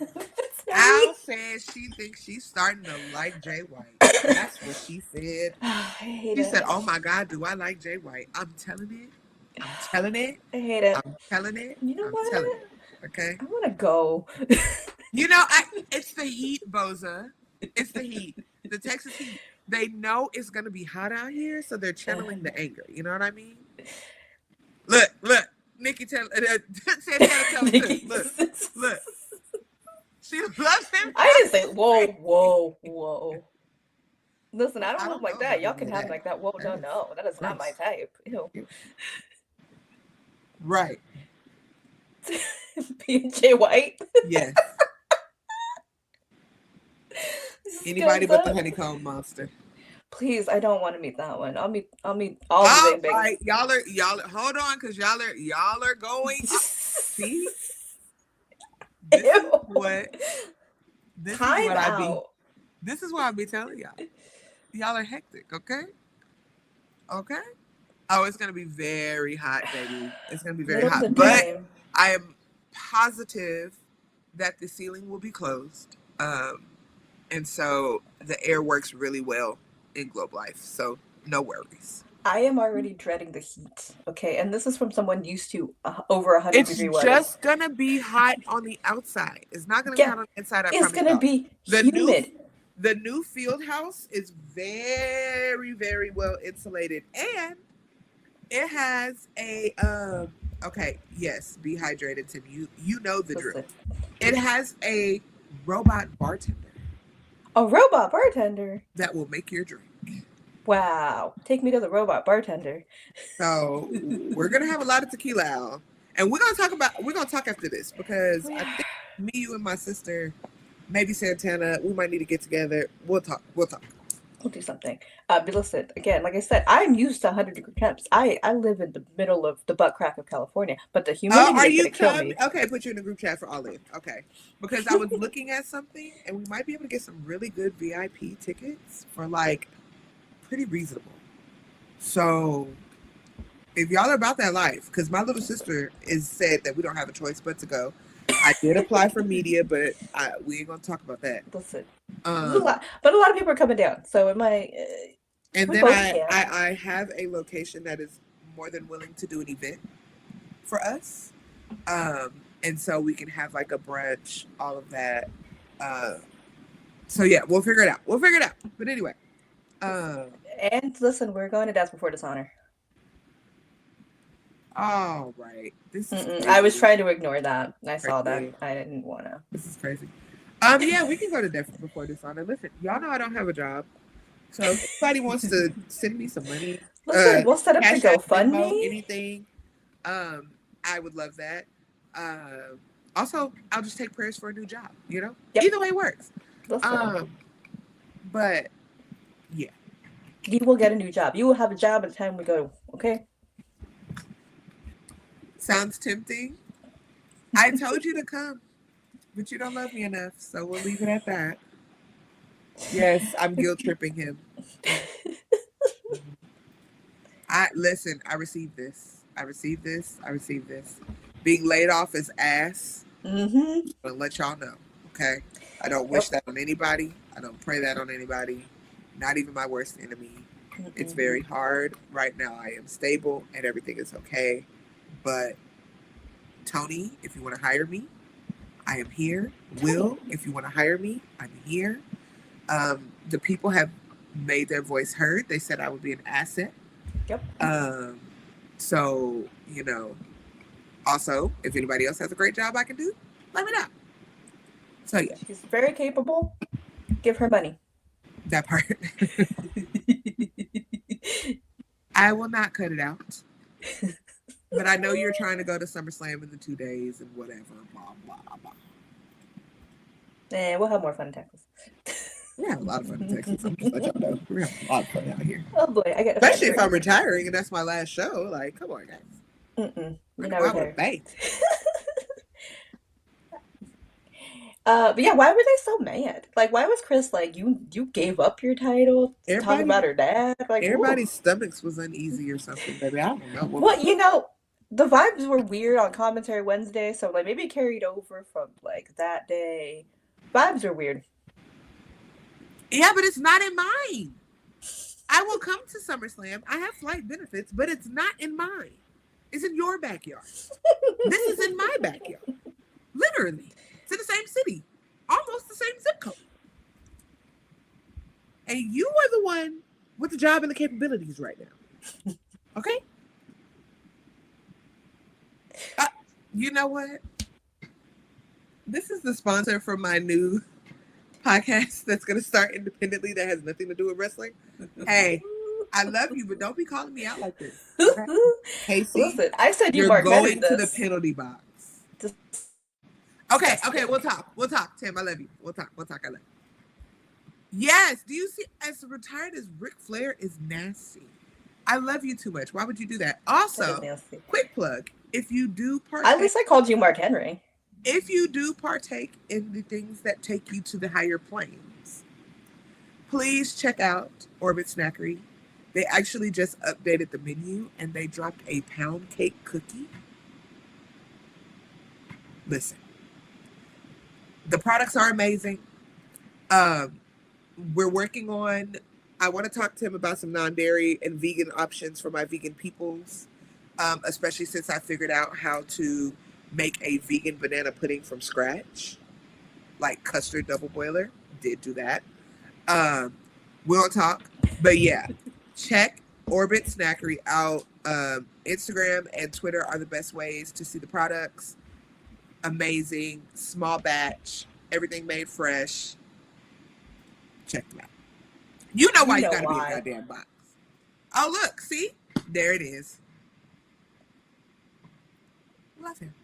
[SPEAKER 2] Al says she thinks she's starting to like Jay White. That's what she said. She said, "Oh my God, do I like Jay White?" I'm telling it.
[SPEAKER 1] I hate it.
[SPEAKER 2] I'm telling it.
[SPEAKER 1] You know what?
[SPEAKER 2] Telling it. Okay.
[SPEAKER 1] I want to go.
[SPEAKER 2] You know, it's the heat, Boza. It's the heat. The Texas heat. they know it's gonna be hot out here, so they're channeling the anger. You know what I mean? Look, Nikki Santana tell him too. Look. She loves him.
[SPEAKER 1] I didn't say whoa. Listen, I don't look like that. Y'all can have it like that. Whoa, no, that is not my type. Ew.
[SPEAKER 2] Right.
[SPEAKER 1] PJ White.
[SPEAKER 2] Yes. Anybody but the honeycomb monster.
[SPEAKER 1] Please, I don't want to meet that one. I'll meet all the big.
[SPEAKER 2] Right. Y'all are hold on, because y'all are going. See? This is what I be telling y'all. Y'all are hectic, okay? Okay? Oh, it's gonna be very hot, baby. It's gonna be very hot. But I am positive that the ceiling will be closed. And so the air works really well in Globe Life. So no worries.
[SPEAKER 1] I am already dreading the heat. Okay, and this is from someone used to over 100-degree weather.
[SPEAKER 2] It's just gonna be hot on the outside. It's not gonna be hot on the inside.
[SPEAKER 1] It's gonna be humid.
[SPEAKER 2] The new field house is very, very well insulated, and it has a okay, yes, be hydrated, Tim. You know the drill. It has a robot bartender.
[SPEAKER 1] A robot bartender
[SPEAKER 2] that will make your drink.
[SPEAKER 1] Wow. Take me to the robot bartender.
[SPEAKER 2] So we're gonna have a lot of tequila out. And we're gonna talk after this, because I think me, you, and my sister, maybe Santana, we might need to get together. We'll talk. We'll do
[SPEAKER 1] something. But listen, again, like I said, I'm used to 100-degree temps. I live in the middle of the butt crack of California, but the humidity is gonna kill me.
[SPEAKER 2] Okay, put you in the group chat for Olive. Okay, because I was looking at something, and we might be able to get some really good VIP tickets for like pretty reasonable. So if y'all are about that life, because my little sister said that we don't have a choice but to go. I did apply for media, but we ain't gonna talk about that.
[SPEAKER 1] Listen, but a lot of people are coming down, so it might.
[SPEAKER 2] And then I have a location that is more than willing to do an event for us, and so we can have like a brunch, all of that. So yeah, we'll figure it out. But anyway.
[SPEAKER 1] And listen, we're going to Dance Before Dishonor.
[SPEAKER 2] All right. This is
[SPEAKER 1] I was trying to ignore that. I saw that. I didn't want to.
[SPEAKER 2] This is crazy. Yeah, we can go to Dance Before Dishonor. Listen, y'all know I don't have a job. So if somebody wants to send me some money,
[SPEAKER 1] listen, we'll set up the GoFundMe.
[SPEAKER 2] Anything. I would love that. Also, I'll just take prayers for a new job, you know? Yep. Either way works. But yeah.
[SPEAKER 1] You will get a new job. You will have a job at the time we go, okay?
[SPEAKER 2] Sounds tempting. I told you to come, but you don't love me enough, so we'll leave it at that. Yes, I'm guilt tripping him. I received this. Being laid off is ass. I'm gonna let y'all know, okay? I don't wish that on anybody. I don't pray that on anybody. Not even my worst enemy. It's very hard. Right now I am stable and everything is okay. But Tony, if you want to hire me, I am here. Will, if you want to hire me, I'm here. The people have made their voice heard. They said I would be an asset.
[SPEAKER 1] Yep.
[SPEAKER 2] So, you know, also, if anybody else has a great job I can do, let me know. So, yeah.
[SPEAKER 1] She's very capable. Give her money.
[SPEAKER 2] That part. I will not cut it out. But I know you're trying to go to SummerSlam in the 2 days and whatever. Blah, blah, blah.
[SPEAKER 1] And we'll have more fun in Texas.
[SPEAKER 2] We have a lot of fun in Texas. I'm just let y'all know. We're having a lot of fun out here.
[SPEAKER 1] Oh boy, I get
[SPEAKER 2] especially if I'm retiring and that's my last show. Like, come on, guys.
[SPEAKER 1] You're not retired.
[SPEAKER 2] But
[SPEAKER 1] yeah, why were they so mad? Like, why was Chris like, you gave up your title? Talking about her dad? Like,
[SPEAKER 2] everybody's stomachs was uneasy or something, baby. I don't know.
[SPEAKER 1] Well, you know, the vibes were weird on Commentary Wednesday, so like maybe it carried over from like that day. Vibes are weird.
[SPEAKER 2] Yeah, but it's not in mine. I will come to SummerSlam. I have flight benefits, but it's not in mine. It's in your backyard. This is in my backyard. Literally. It's in the same city. Almost the same zip code. And you are the the one with the job and the capabilities right now. Okay? You know what? This is the sponsor for my new podcast that's going to start independently that has nothing to do with wrestling. Hey, I love you, but don't be calling me out like this. Okay? Casey,
[SPEAKER 1] listen, I said
[SPEAKER 2] you're
[SPEAKER 1] Mark
[SPEAKER 2] going to
[SPEAKER 1] this.
[SPEAKER 2] the penalty box.
[SPEAKER 1] Just
[SPEAKER 2] okay, we'll talk. Tim, I love you. We'll talk. I love you. Yes, do you see, as retired as Ric Flair is nasty. I love you too much. Why would you do that? Also, quick plug, if you do partake...
[SPEAKER 1] At least I called you Mark Henry.
[SPEAKER 2] If you do partake in the things that take you to the higher planes, please check out Orbit Snackery. They actually just updated the menu and they dropped a pound cake cookie. Listen, the products are amazing. We're working on, I want to talk to him about some non-dairy and vegan options for my vegan peoples, especially since I figured out how to make a vegan banana pudding from scratch, like custard double boiler. Did do that. We'll talk, but yeah, check Orbit Snackery out. Instagram and Twitter are the best ways to see the products. Amazing, small batch, everything made fresh. Check them out. You know why you gotta be a goddamn box. Oh look, see, there it is. Love him.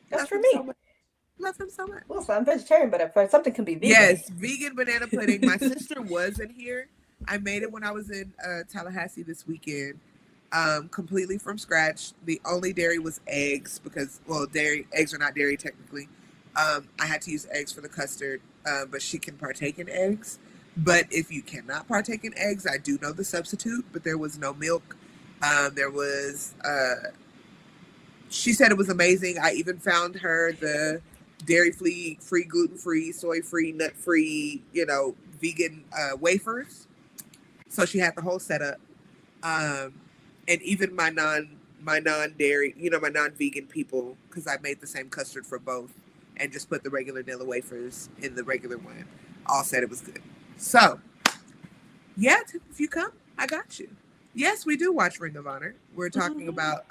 [SPEAKER 1] That's for me.
[SPEAKER 2] Love him so much.
[SPEAKER 1] Well, so I'm vegetarian, but if something can be vegan.
[SPEAKER 2] Yes, vegan banana pudding. My sister was in here. I made it when I was in Tallahassee this weekend, completely from scratch. The only dairy was eggs because, well, eggs are not dairy technically. I had to use eggs for the custard, but she can partake in eggs. But if you cannot partake in eggs, I do know the substitute, but there was no milk. There was... she said it was amazing. I even found her the dairy-free, gluten-free, soy-free, nut-free, vegan wafers. So she had the whole setup. And even my non-dairy, my non-vegan people, because I made the same custard for both and just put the regular Nilla wafers in the regular one, all said it was good. So, yeah, if you come, I got you. Yes, we do watch Ring of Honor. We're talking about...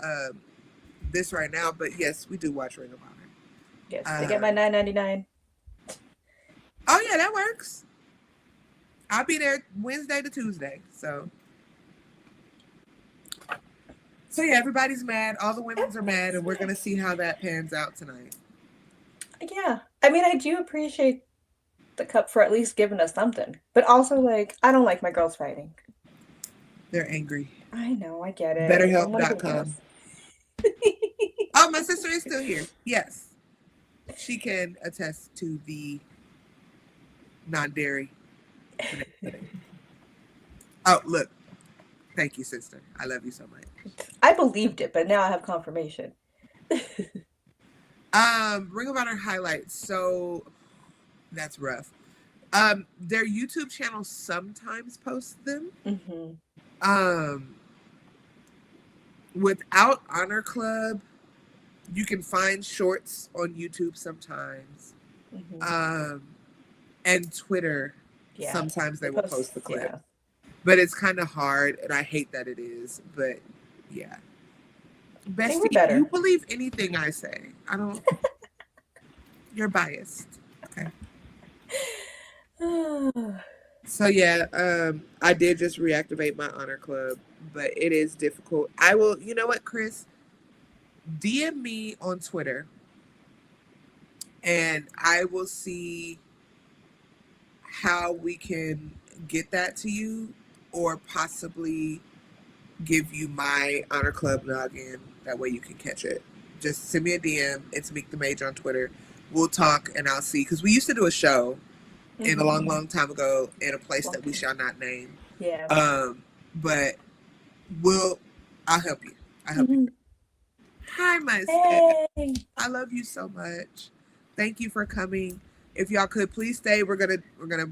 [SPEAKER 2] this right now, but yes, we do watch Ring of Honor.
[SPEAKER 1] Yes, they get my $9.99.
[SPEAKER 2] Oh yeah, that works. I'll be there Wednesday to Tuesday. So yeah, everybody's mad. All the women's are mad, and we're gonna see how that pans out tonight.
[SPEAKER 1] Yeah, I mean, I do appreciate the cup for at least giving us something, but also I don't like my girls fighting.
[SPEAKER 2] They're angry.
[SPEAKER 1] I know, I get it.
[SPEAKER 2] BetterHelp.com. Oh, my sister is still here. Yes. She can attest to the non-dairy. Oh, look. Thank you, sister. I love you so much.
[SPEAKER 1] I believed it, but now I have confirmation.
[SPEAKER 2] Ring of Honor highlights. So that's rough. Their YouTube channel sometimes posts them. Mm-hmm. Without Honor Club, you can find shorts on YouTube sometimes. Mm-hmm. And Twitter, sometimes they will post the clip. Yeah. But it's kind of hard, and I hate that it is. But, yeah. Bestie, you believe anything I say. I don't... You're biased. Okay. So, yeah, I did just reactivate my Honor Club, but it is difficult. I will... You know what, Chris? DM me on Twitter, and I will see how we can get that to you, or possibly give you my Honor Club login. That way you can catch it. Just send me a DM. It's Meek the Mage on Twitter. We'll talk, and I'll see. Because we used to do a show in a long, long time ago in a place that we shall not name.
[SPEAKER 1] Yeah.
[SPEAKER 2] But I'll help you. I'll help you. Hi, my
[SPEAKER 1] hey.
[SPEAKER 2] I love you so much. Thank you for coming. If y'all could please stay, we're gonna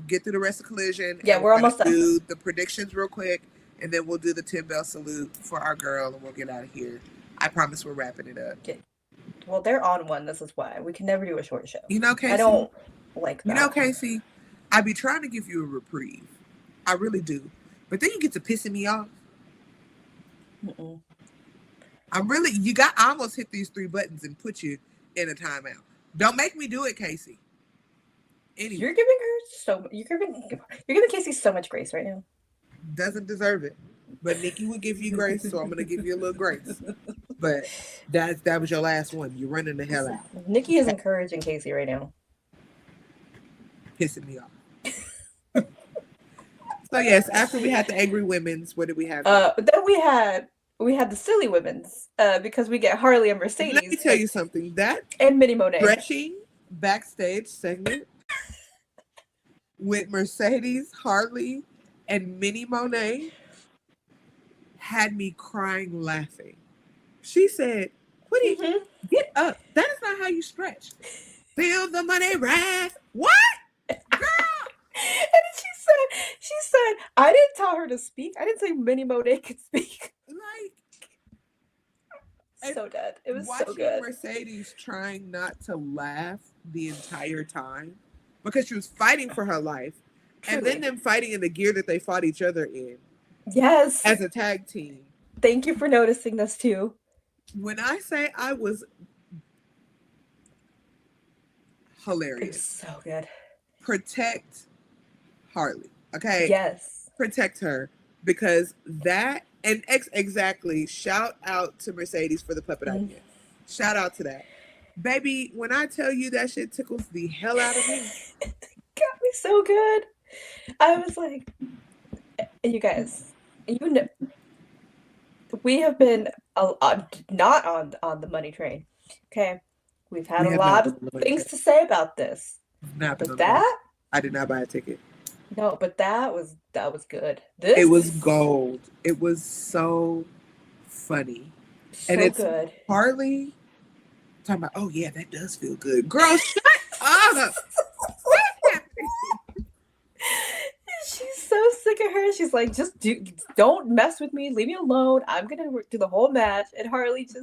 [SPEAKER 2] get through the rest of Collision.
[SPEAKER 1] Yeah, we're almost done.
[SPEAKER 2] Do the predictions real quick, and then we'll do the 10 bell salute for our girl, and we'll get out of here. I promise we're wrapping it up.
[SPEAKER 1] Okay. Well, they're on one. This is why we can never do a short show.
[SPEAKER 2] You know, Casey.
[SPEAKER 1] I don't like that.
[SPEAKER 2] You know, Casey. I be trying to give you a reprieve. I really do. But then you get to pissing me off.
[SPEAKER 1] Mm-mm.
[SPEAKER 2] I almost hit these 3 buttons and put you in a timeout. Don't make me do it, Casey. Anyway.
[SPEAKER 1] You're giving Casey so much grace right now.
[SPEAKER 2] Doesn't deserve it. But Nikki would give you grace, so I'm gonna give you a little grace. But that was your last one. You're running the hell out.
[SPEAKER 1] Nikki is encouraging Casey right now.
[SPEAKER 2] Pissing me off. So yes, after we had the angry women's, what did we have?
[SPEAKER 1] Then we had the silly women's, because we get Harley and Mercedes.
[SPEAKER 2] Let me tell you something. That
[SPEAKER 1] and Minnie Monet
[SPEAKER 2] stretching backstage segment with Mercedes, Harley, and Minnie Monet had me crying laughing. She said, "What do you get up? That is not how you stretch. Feel the money rise. What? Girl?"
[SPEAKER 1] And she said, I didn't tell her to speak. I didn't say Minnie Monet could speak. So dead. It was so good.
[SPEAKER 2] Watching Mercedes trying not to laugh the entire time because she was fighting for her life. Truly. And then them fighting in the gear that they fought each other in.
[SPEAKER 1] Yes.
[SPEAKER 2] As a tag team.
[SPEAKER 1] Thank you for noticing this too.
[SPEAKER 2] When I say I was hilarious.
[SPEAKER 1] It was so good.
[SPEAKER 2] Protect Harley. Okay?
[SPEAKER 1] Yes.
[SPEAKER 2] Protect her. Because that, and exactly, shout out to Mercedes for the puppet idea. Shout out to that. Baby, when I tell you that shit tickles the hell out of me.
[SPEAKER 1] Got me so good. I was like, you guys, you know, we have been not on the money train. Okay? We've had a lot of things to say about this. But that?
[SPEAKER 2] I did not buy a ticket.
[SPEAKER 1] No, but that was good.
[SPEAKER 2] It was gold. It was so funny.
[SPEAKER 1] So
[SPEAKER 2] and it's
[SPEAKER 1] good.
[SPEAKER 2] Harley talking about, oh yeah, that does feel good. Girl, shut up.
[SPEAKER 1] She's so sick of her. She's like, don't mess with me. Leave me alone. I'm gonna do the whole match. And Harley's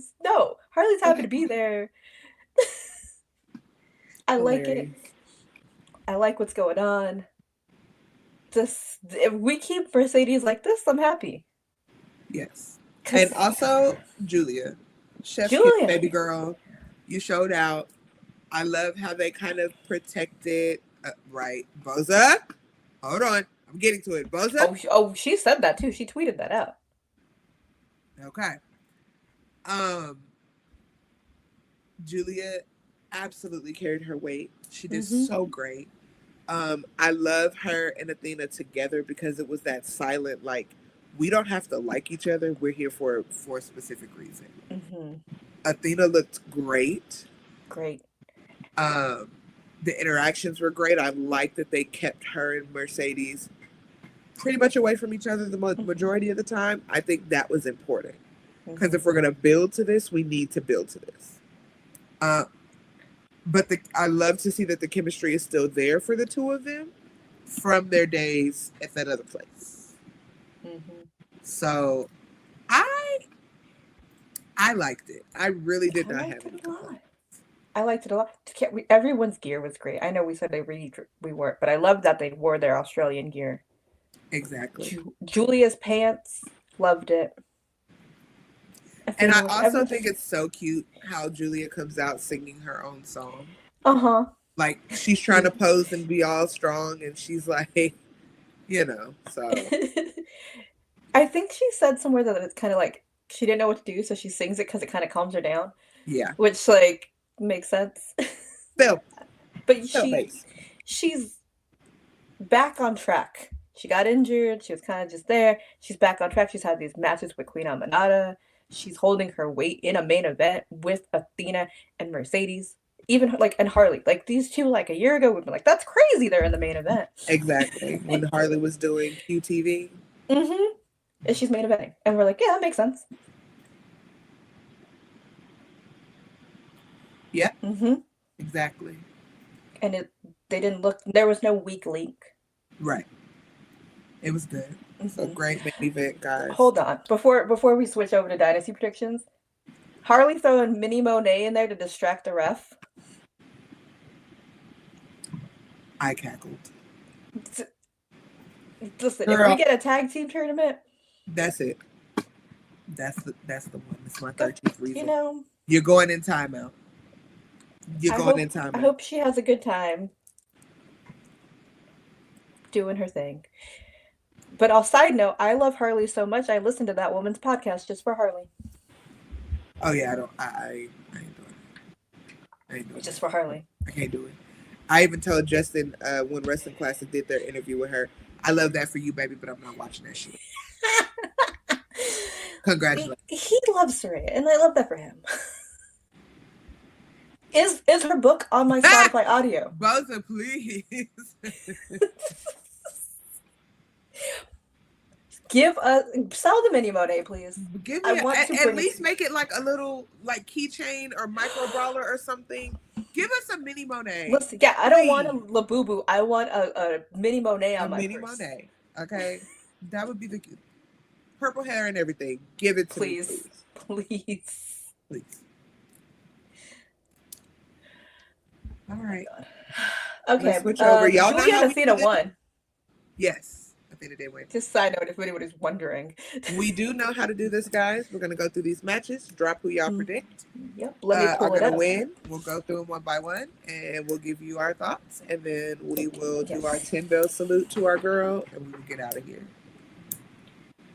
[SPEAKER 1] happy to be there. I like it. I like what's going on. If we keep Mercedes like this, I'm happy.
[SPEAKER 2] Yes. And also Julia, Chef's Kiss, baby girl, you showed out. I love how they kind of protected. Right, Boza. Hold on, I'm getting to it. Boza.
[SPEAKER 1] Oh, she said that too. She tweeted that out.
[SPEAKER 2] Okay. Julia absolutely carried her weight. She did so great. I love her and Athena together because it was that silent, like, we don't have to like each other. We're here for a specific reason. Athena looked great.
[SPEAKER 1] Great.
[SPEAKER 2] The interactions were great. I like that they kept her and Mercedes pretty much away from each other the majority of the time. I think that was important. Because if we're going to build to this, we need to build to this. But I love to see that the chemistry is still there for the two of them from their days at that other place. So I liked it. I really did not have any complaints.
[SPEAKER 1] I liked it a lot. Everyone's gear was great. I know we said we weren't, but I love that they wore their Australian gear.
[SPEAKER 2] Exactly.
[SPEAKER 1] Julia's pants, loved it.
[SPEAKER 2] And I also think it's so cute how Julia comes out singing her own song. Like, she's trying to pose and be all strong, and she's like, you know, so.
[SPEAKER 1] I think she said somewhere that it's kind of like, she didn't know what to do, so she sings it because it kind of calms her down.
[SPEAKER 2] Yeah.
[SPEAKER 1] Which, like, makes sense.
[SPEAKER 2] Still.
[SPEAKER 1] But she's back on track. She got injured. She was kind of just there. She's back on track. She's had these matches with Queen Aminata. She's holding her weight in a main event with Athena and Mercedes. Even like, and Harley, like these two, like a year ago, we'd be like, that's crazy. They're in the main event.
[SPEAKER 2] Exactly. When Harley was doing QTV.
[SPEAKER 1] And she's main eventing. And we're like, yeah, that makes sense.
[SPEAKER 2] Yeah. Exactly.
[SPEAKER 1] And they didn't look, there was no weak link.
[SPEAKER 2] Right. It was good. So great main event, guys.
[SPEAKER 1] Hold on. Before we switch over to Dynasty predictions, Harley throwing Minnie Monet in there to distract the ref.
[SPEAKER 2] I cackled.
[SPEAKER 1] Listen, if we
[SPEAKER 2] Girl,
[SPEAKER 1] get a tag team tournament,
[SPEAKER 2] that's it. That's the one. That's my
[SPEAKER 1] that,
[SPEAKER 2] 13th reason.
[SPEAKER 1] you know,
[SPEAKER 2] You're going in timeout. You're going in timeout.
[SPEAKER 1] I hope she has a good time doing her thing. But on side note, I love Harley so much. I listened to that woman's podcast just for Harley.
[SPEAKER 2] Oh yeah, I ain't doing it. I ain't doing
[SPEAKER 1] Just
[SPEAKER 2] it.
[SPEAKER 1] for Harley.
[SPEAKER 2] I can't do it. I even told Justin when Wrestling Classic did their interview with her, I love that for you, baby, but I'm not watching that shit. Congratulations.
[SPEAKER 1] He loves Saraya, and I love that for him. Is her book on my Spotify audio?
[SPEAKER 2] Boza, please.
[SPEAKER 1] Give us sell the mini Monet, please.
[SPEAKER 2] Give me at least make it like a little like keychain or micro brawler or something. Give us a mini Monet.
[SPEAKER 1] Listen, yeah, I don't want a Labubu. I want a mini Monet on my
[SPEAKER 2] mini
[SPEAKER 1] purse.
[SPEAKER 2] Monet. Okay, that would be the purple hair and everything. Give it to me,
[SPEAKER 1] please.
[SPEAKER 2] All right.
[SPEAKER 1] Okay.
[SPEAKER 2] Let's switch over. Y'all know how
[SPEAKER 1] Athena won.
[SPEAKER 2] Yes, Athena did win.
[SPEAKER 1] Just side note, if anyone is wondering.
[SPEAKER 2] We do know how to do this, guys. We're gonna go through these matches, drop who y'all predict.
[SPEAKER 1] Yep. Let me pull
[SPEAKER 2] are
[SPEAKER 1] it
[SPEAKER 2] gonna
[SPEAKER 1] up.
[SPEAKER 2] win. We'll go through them one by one, and we'll give you our thoughts, and then we will do our 10-bell salute to our girl, and we will get out of here.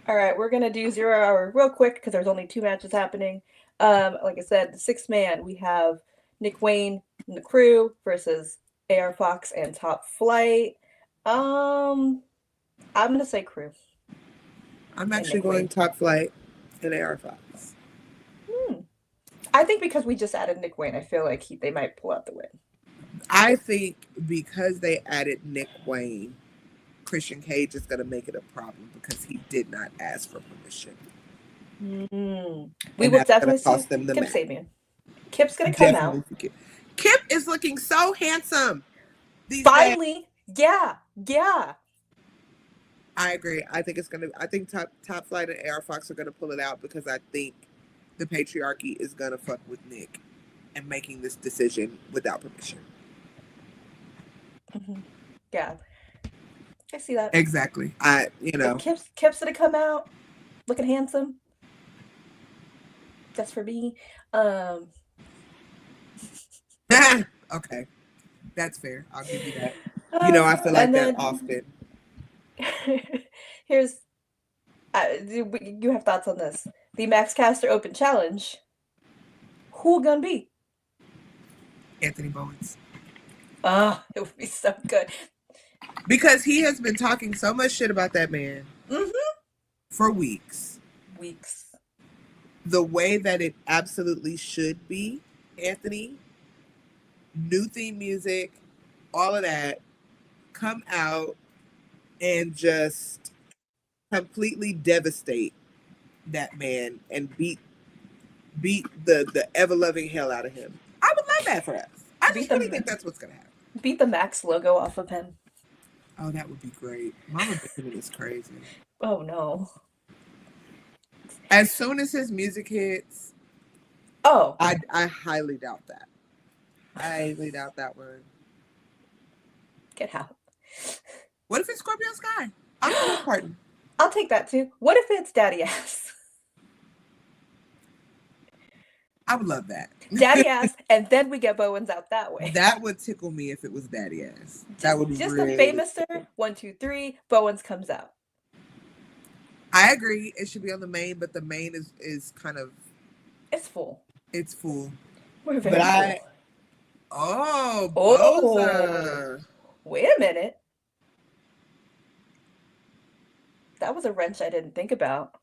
[SPEAKER 1] All right, we're gonna do 0 hour real quick because there's only 2 matches happening. Like I said, the 6-man, we have Nick Wayne and the Crew versus AR Fox and Top Flight. I'm gonna say Crew.
[SPEAKER 2] I'm actually going Top Flight and AR Fox.
[SPEAKER 1] I think because we just added Nick Wayne, I feel like they might pull out the win.
[SPEAKER 2] I think because they added Nick Wayne, Christian Cage is going to make it a problem because he did not ask for permission.
[SPEAKER 1] We will definitely cost them the Kip match. Sabian. Kip's going to come out.
[SPEAKER 2] Kip is looking so handsome.
[SPEAKER 1] Finally, yeah.
[SPEAKER 2] I agree. I think Top Flight and AR Fox are gonna pull it out because I think the patriarchy is gonna fuck with Nick and making this decision without permission.
[SPEAKER 1] Yeah, I see that
[SPEAKER 2] exactly.
[SPEAKER 1] Kip's gonna come out looking handsome. That's for me.
[SPEAKER 2] Okay, that's fair. I'll give you that. I feel like that often.
[SPEAKER 1] Here's you have thoughts on this. The Max Caster Open Challenge. Who gonna be?
[SPEAKER 2] Anthony Bowens.
[SPEAKER 1] It would be so good.
[SPEAKER 2] Because he has been talking so much shit about that man for weeks. The way that it absolutely should be, Anthony. New theme music, all of that. Come out and just completely devastate that man and beat the ever-loving hell out of him. I would love that for us. I just really think that's what's going to happen.
[SPEAKER 1] Beat the Max logo off of him.
[SPEAKER 2] Oh, that would be great. Mama Benjamin is crazy.
[SPEAKER 1] Oh, no.
[SPEAKER 2] As soon as his music hits, I highly doubt that. I highly doubt that one.
[SPEAKER 1] Get out.
[SPEAKER 2] What if it's Scorpio Sky? I'm pardon.
[SPEAKER 1] I'll take that too. What if it's Daddy Ass?
[SPEAKER 2] I would love that.
[SPEAKER 1] Daddy Ass, and then we get Bowens out that way.
[SPEAKER 2] That would tickle me if it was Daddy Ass. That would
[SPEAKER 1] just
[SPEAKER 2] really
[SPEAKER 1] a famous 1, 2, 3. Bowens comes out.
[SPEAKER 2] I agree. It should be on the main, but the main is kind of.
[SPEAKER 1] It's full.
[SPEAKER 2] It's full.
[SPEAKER 1] We're very full.
[SPEAKER 2] Boza.
[SPEAKER 1] Wait a minute. That was a wrench I didn't think about.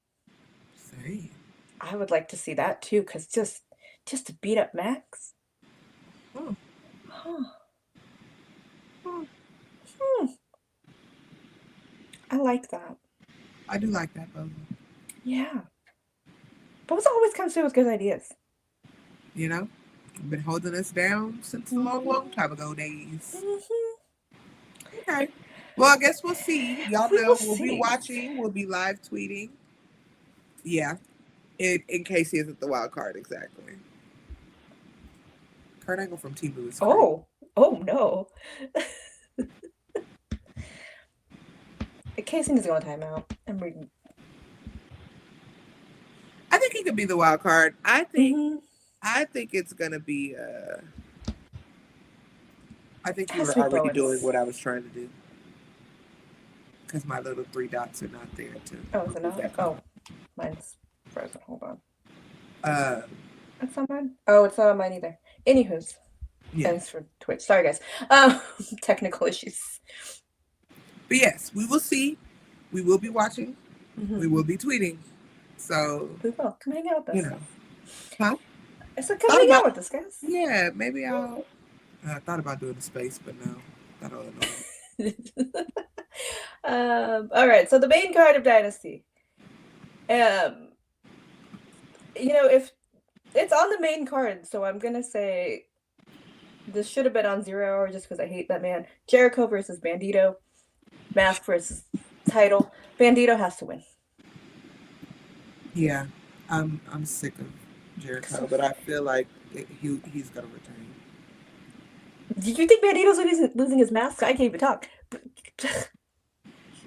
[SPEAKER 2] Same.
[SPEAKER 1] I would like to see that too, because just to beat up Max. I like that.
[SPEAKER 2] I do like that, Boza.
[SPEAKER 1] Yeah. Boza always comes through with good ideas.
[SPEAKER 2] You've been holding us down since a long time ago days. Okay. Well, I guess we'll see. Y'all know we'll be watching. We'll be live tweeting. Yeah. In case he isn't the wild card, exactly. Kurt Angle from Team Blue is great.
[SPEAKER 1] Oh no. Casing is going timeout. I'm reading.
[SPEAKER 2] I think he could be the wild card. I think
[SPEAKER 1] Mm-hmm.
[SPEAKER 2] it's gonna be. I think
[SPEAKER 1] It
[SPEAKER 2] you
[SPEAKER 1] has
[SPEAKER 2] were
[SPEAKER 1] to be
[SPEAKER 2] already
[SPEAKER 1] Bowens.
[SPEAKER 2] doing what I was trying to do because my little 3 dots are not there to.
[SPEAKER 1] Oh, is it not? Oh, mine's frozen. Hold on. It's not mine. Oh, it's not on mine either. Anywho's.
[SPEAKER 2] Yeah.
[SPEAKER 1] Thanks for Twitch. Sorry, guys. Technical issues.
[SPEAKER 2] But yes, we will see. We will be watching.
[SPEAKER 1] Mm-hmm.
[SPEAKER 2] We will be tweeting. So
[SPEAKER 1] we will. Come hang out with us.
[SPEAKER 2] You know. Huh?
[SPEAKER 1] I said, come hang out with us, guys.
[SPEAKER 2] Yeah, maybe I'll. I thought about doing the space, but no. I don't know.
[SPEAKER 1] All right, so the main card of Dynasty. If it's on the main card, so I'm gonna say this should have been on 0 Hour just because I hate that man. Jericho versus Bandito. Mask versus title. Bandito has to win.
[SPEAKER 2] Yeah, I'm sick of Jericho, but I feel like he's gonna return.
[SPEAKER 1] Do you think Bandito's losing his mask? I can't even talk.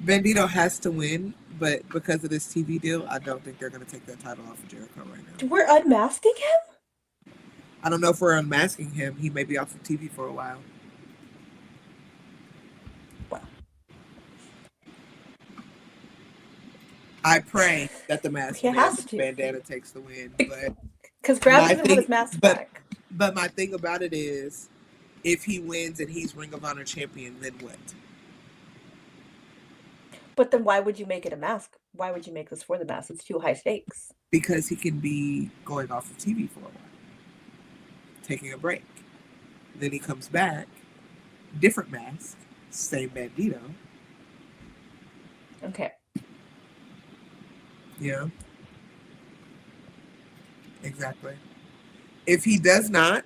[SPEAKER 2] Bandito has to win, but because of this TV deal, I don't think they're going to take that title off of Jericho right now.
[SPEAKER 1] We're unmasking him?
[SPEAKER 2] I don't know if we're unmasking him. He may be off of TV for a while.
[SPEAKER 1] Wow.
[SPEAKER 2] I pray that the mask bandana takes the win, but
[SPEAKER 1] because Grab doesn't have his mask back.
[SPEAKER 2] But my thing about it is, if he wins and he's Ring of Honor champion, then what?
[SPEAKER 1] But then why would you make it a mask? Why would you make this for the mask? It's too high stakes.
[SPEAKER 2] Because he can be going off of TV for a while, taking a break. Then he comes back, different mask, same Bandito.
[SPEAKER 1] Okay.
[SPEAKER 2] Yeah. Exactly. If he does not,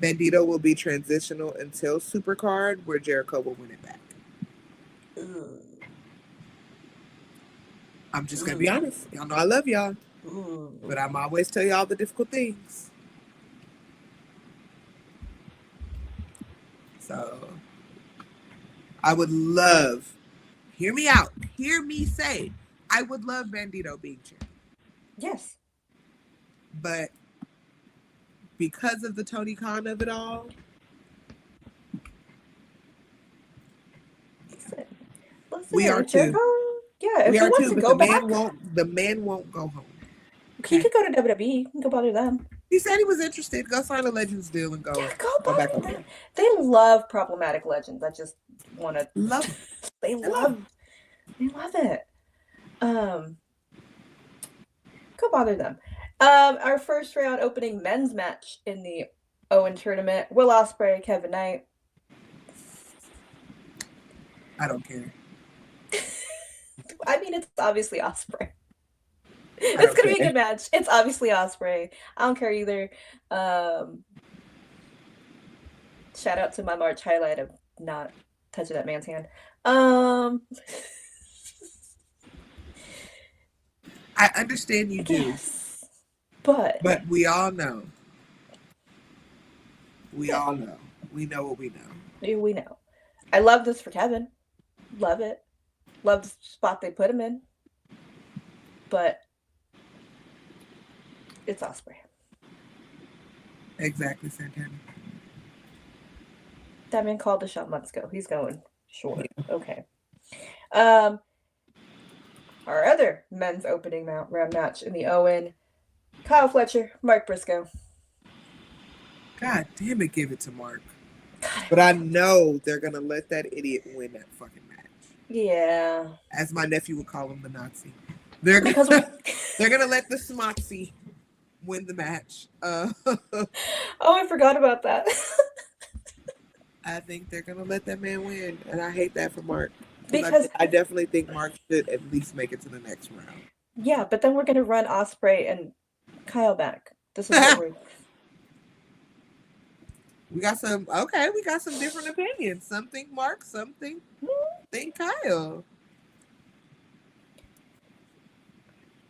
[SPEAKER 2] Bandito will be transitional until Supercard, where Jericho will win it back. I'm just going to be honest. Y'all know I love y'all. But I'm always tell y'all the difficult things. So, I would love, hear me out, hear me say, I would love Bandito being champion.
[SPEAKER 1] Yes.
[SPEAKER 2] But because of the Tony Khan of it all,
[SPEAKER 1] listen,
[SPEAKER 2] we are too.
[SPEAKER 1] Yeah, if he wants to go back,
[SPEAKER 2] the man won't go home.
[SPEAKER 1] Okay. He could go to WWE. He can go bother them.
[SPEAKER 2] He said he was interested. Go sign a Legends deal and go.
[SPEAKER 1] Yeah, go back over there. They love problematic legends. I just want to
[SPEAKER 2] love.
[SPEAKER 1] They love it. Go bother them. Our first round opening men's match in the Owen tournament: Will Ospreay, Kevin Knight.
[SPEAKER 2] I don't care.
[SPEAKER 1] I mean, it's obviously Ospreay. It's gonna be a good match. It's obviously Ospreay. I don't care either. Shout out to my March highlight of not touching that man's hand. I
[SPEAKER 2] understand you do,
[SPEAKER 1] but
[SPEAKER 2] we all know. We all know. We know what we know.
[SPEAKER 1] We know. I love this for Kevin. Love it. Love the spot they put him in. But it's Ospreay.
[SPEAKER 2] Exactly, Santana.
[SPEAKER 1] That man called the shot months ago. He's going. Sure. Yeah. Okay. Our other men's opening round match in the Owen: Kyle Fletcher, Mark Briscoe.
[SPEAKER 2] God damn it, give it to Mark. But I know they're gonna let that idiot win that fucking match.
[SPEAKER 1] Yeah.
[SPEAKER 2] As my nephew would call him, the Nazi. They're gonna let the Smotsy win the match.
[SPEAKER 1] Oh, I forgot about that.
[SPEAKER 2] I think they're gonna let that man win, and I hate that for Mark. Because I definitely think Mark should at least make it to the next round.
[SPEAKER 1] Yeah, but then we're gonna run Ospreay and Kyle back. This is what we're.
[SPEAKER 2] We got some different opinions. Some think Mark, some think Kyle.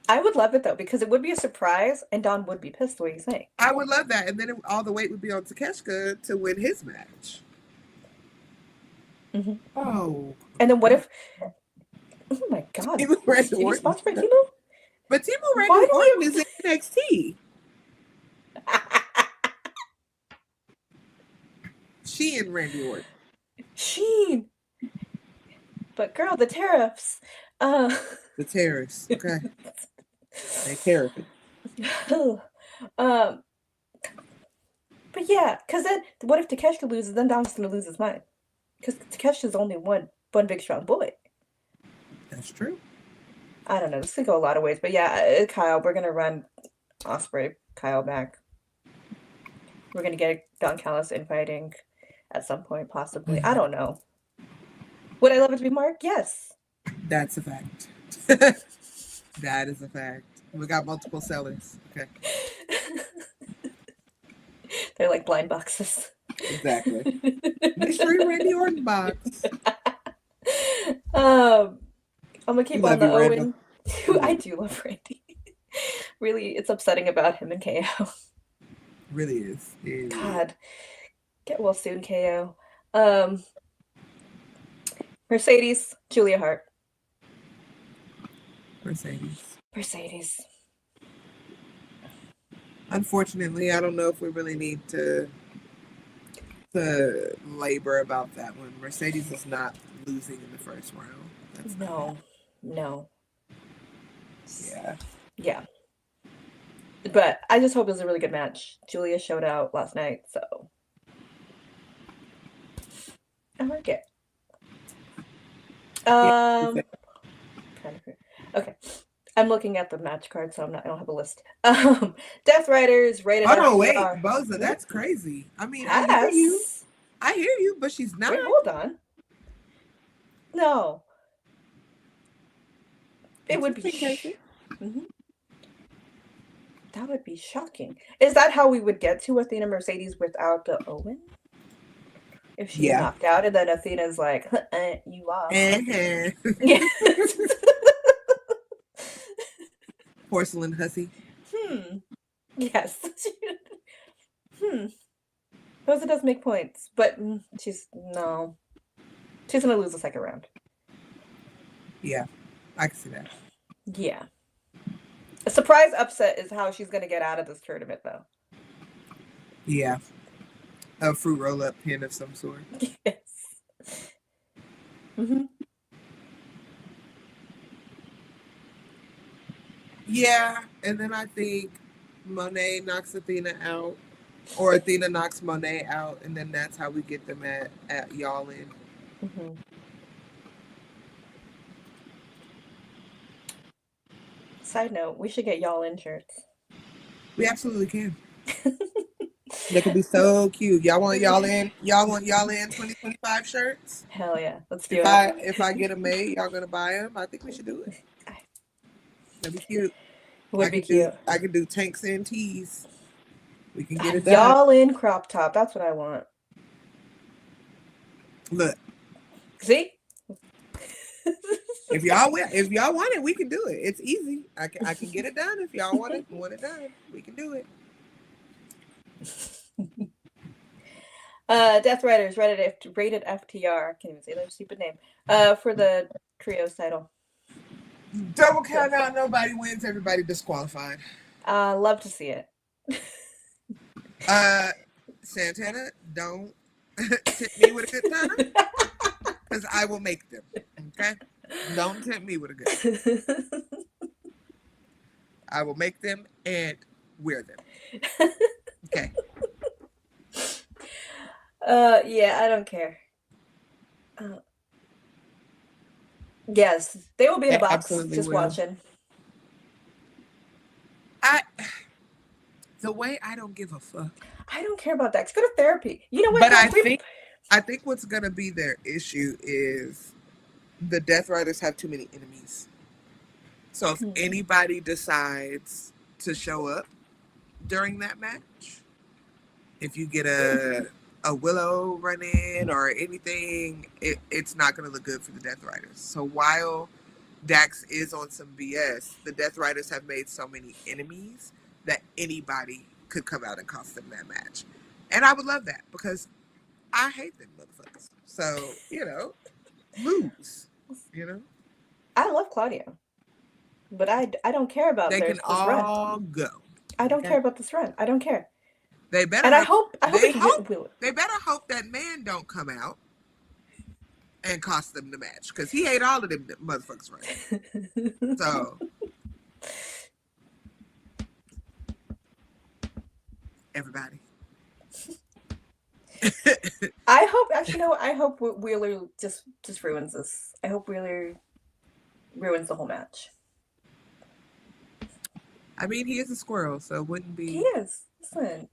[SPEAKER 1] I would love it though, because it would be a surprise and Don would be pissed the way you say.
[SPEAKER 2] I would love that. And then all the weight would be on Takeshita to win his match.
[SPEAKER 1] Mm-hmm.
[SPEAKER 2] Oh.
[SPEAKER 1] And then what if Oh my god.
[SPEAKER 2] Timu Randy
[SPEAKER 1] TV
[SPEAKER 2] Orton.
[SPEAKER 1] sponsored by Timu?
[SPEAKER 2] But Timu
[SPEAKER 1] Why
[SPEAKER 2] Randy
[SPEAKER 1] do
[SPEAKER 2] Orton
[SPEAKER 1] we-
[SPEAKER 2] is in NXT. She and Randy Orton.
[SPEAKER 1] Sheen. But girl, the tariffs.
[SPEAKER 2] The terrorists. Okay. They terrific.
[SPEAKER 1] But yeah, because then what if Takeshita loses? Then Dom's gonna lose his mind. Because Takeshita's only one big strong boy.
[SPEAKER 2] That's true.
[SPEAKER 1] I don't know. This could go a lot of ways, but yeah, Kyle, we're gonna run Osprey Kyle back. We're gonna get Don Callis infighting at some point, possibly. I don't know. Would I love it to be Mark? Yes.
[SPEAKER 2] That's a fact. That is a fact. We got multiple sellers. Okay.
[SPEAKER 1] They're like blind boxes.
[SPEAKER 2] Exactly. Mystery Randy Orton box.
[SPEAKER 1] I'm gonna keep on the
[SPEAKER 2] Randall.
[SPEAKER 1] Owen. I do love Randy. Really, it's upsetting about him and KO.
[SPEAKER 2] Really is.
[SPEAKER 1] God, get well soon, KO. Mercedes, Julia Hart. Mercedes.
[SPEAKER 2] Unfortunately, I don't know if we really need to labor about that one. Mercedes is not losing in the first round. That's
[SPEAKER 1] No.
[SPEAKER 2] Yeah.
[SPEAKER 1] But I just hope it was a really good match. Julia showed out last night, so I like it. Okay. I'm looking at the match card, so I don't have a list. Death Riders rated.
[SPEAKER 2] Oh no, wait, Boza, that's crazy. I mean, I hear you, but she's not.
[SPEAKER 1] Wait, hold on. No. It would be. That would be shocking. Is that how we would get to Athena Mercedes without the Owen? If she knocked out, and then Athena's like, you lost.
[SPEAKER 2] Porcelain hussy.
[SPEAKER 1] Yes. Rosa does make points, but she's gonna lose the second round.
[SPEAKER 2] Yeah, I can see that.
[SPEAKER 1] Yeah. A surprise upset is how she's gonna get out of this tournament, though.
[SPEAKER 2] Yeah. A fruit roll-up pin of some sort.
[SPEAKER 1] Yes.
[SPEAKER 2] Yeah, and then I think Monet knocks Athena out, or Athena knocks Monet out, and then that's how we get them at Y'all In.
[SPEAKER 1] Side note, we should get Y'all In shirts.
[SPEAKER 2] We absolutely can. They could be so cute. Y'all want Y'all In 2025 shirts?
[SPEAKER 1] Hell yeah. Let's do it.
[SPEAKER 2] If I get them made, y'all gonna buy them? I think we should do it. That'd be cute.
[SPEAKER 1] Would be cute.
[SPEAKER 2] I could do tanks and tees. We can get it done.
[SPEAKER 1] Y'all In crop top. That's what I want.
[SPEAKER 2] Look.
[SPEAKER 1] See?
[SPEAKER 2] If y'all want it, we can do it. It's easy. I can get it done. If y'all want it done, we can do it.
[SPEAKER 1] Death Riders rated FTR. Can't even say their stupid name. For the trios title.
[SPEAKER 2] Double count out. Nobody wins. Everybody disqualified.
[SPEAKER 1] Love to see it.
[SPEAKER 2] Santana, don't tempt me with a good time, because I will make them. Okay, don't tempt me with a good time. I will make them and wear them. Okay.
[SPEAKER 1] Yeah, I don't care. Yes, they will be in a box just watching.
[SPEAKER 2] The way I don't give a fuck.
[SPEAKER 1] I don't care about that. Go to therapy. You know what?
[SPEAKER 2] But I think what's gonna be their issue is the Death Riders have too many enemies. So if anybody decides to show up during that match, if you get a Willow run in or anything, it's not going to look good for the Death Riders. So while Dax is on some BS, the Death Riders have made so many enemies that anybody could come out and cost them that match. And I would love that, because I hate them motherfuckers. So, lose,
[SPEAKER 1] I love Claudio, but I don't care about
[SPEAKER 2] They can
[SPEAKER 1] this run.
[SPEAKER 2] all go.
[SPEAKER 1] I don't care about this run. I don't care.
[SPEAKER 2] They better.
[SPEAKER 1] And I hope we can get Wheeler.
[SPEAKER 2] They better hope that man don't come out and cost them the match, because he ate all of them motherfuckers right. So everybody.
[SPEAKER 1] I hope, actually, no, I hope Wheeler just ruins this. I hope Wheeler ruins the whole match.
[SPEAKER 2] I mean, he is a squirrel, so it wouldn't be.
[SPEAKER 1] He is. Listen.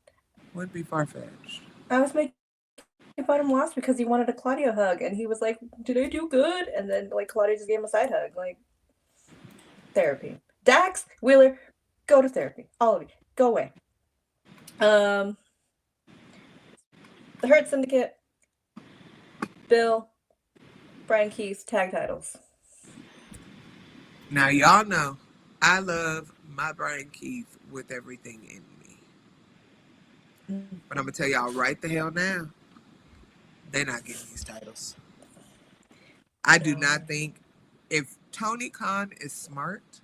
[SPEAKER 2] Wouldn't be far-fetched.
[SPEAKER 1] I was making fun of him last because he wanted a Claudio hug, and he was like, "Did I do good?" And then like Claudio just gave him a side hug, like therapy. Dax, Wheeler, go to therapy. All of you, go away. The Hurt Syndicate, Bill, Brian Keith, tag titles.
[SPEAKER 2] Now y'all know I love my Brian Keith with everything in me. But I'm gonna tell y'all right the hell now, they're not getting these titles. I do not think, if Tony Khan is smart,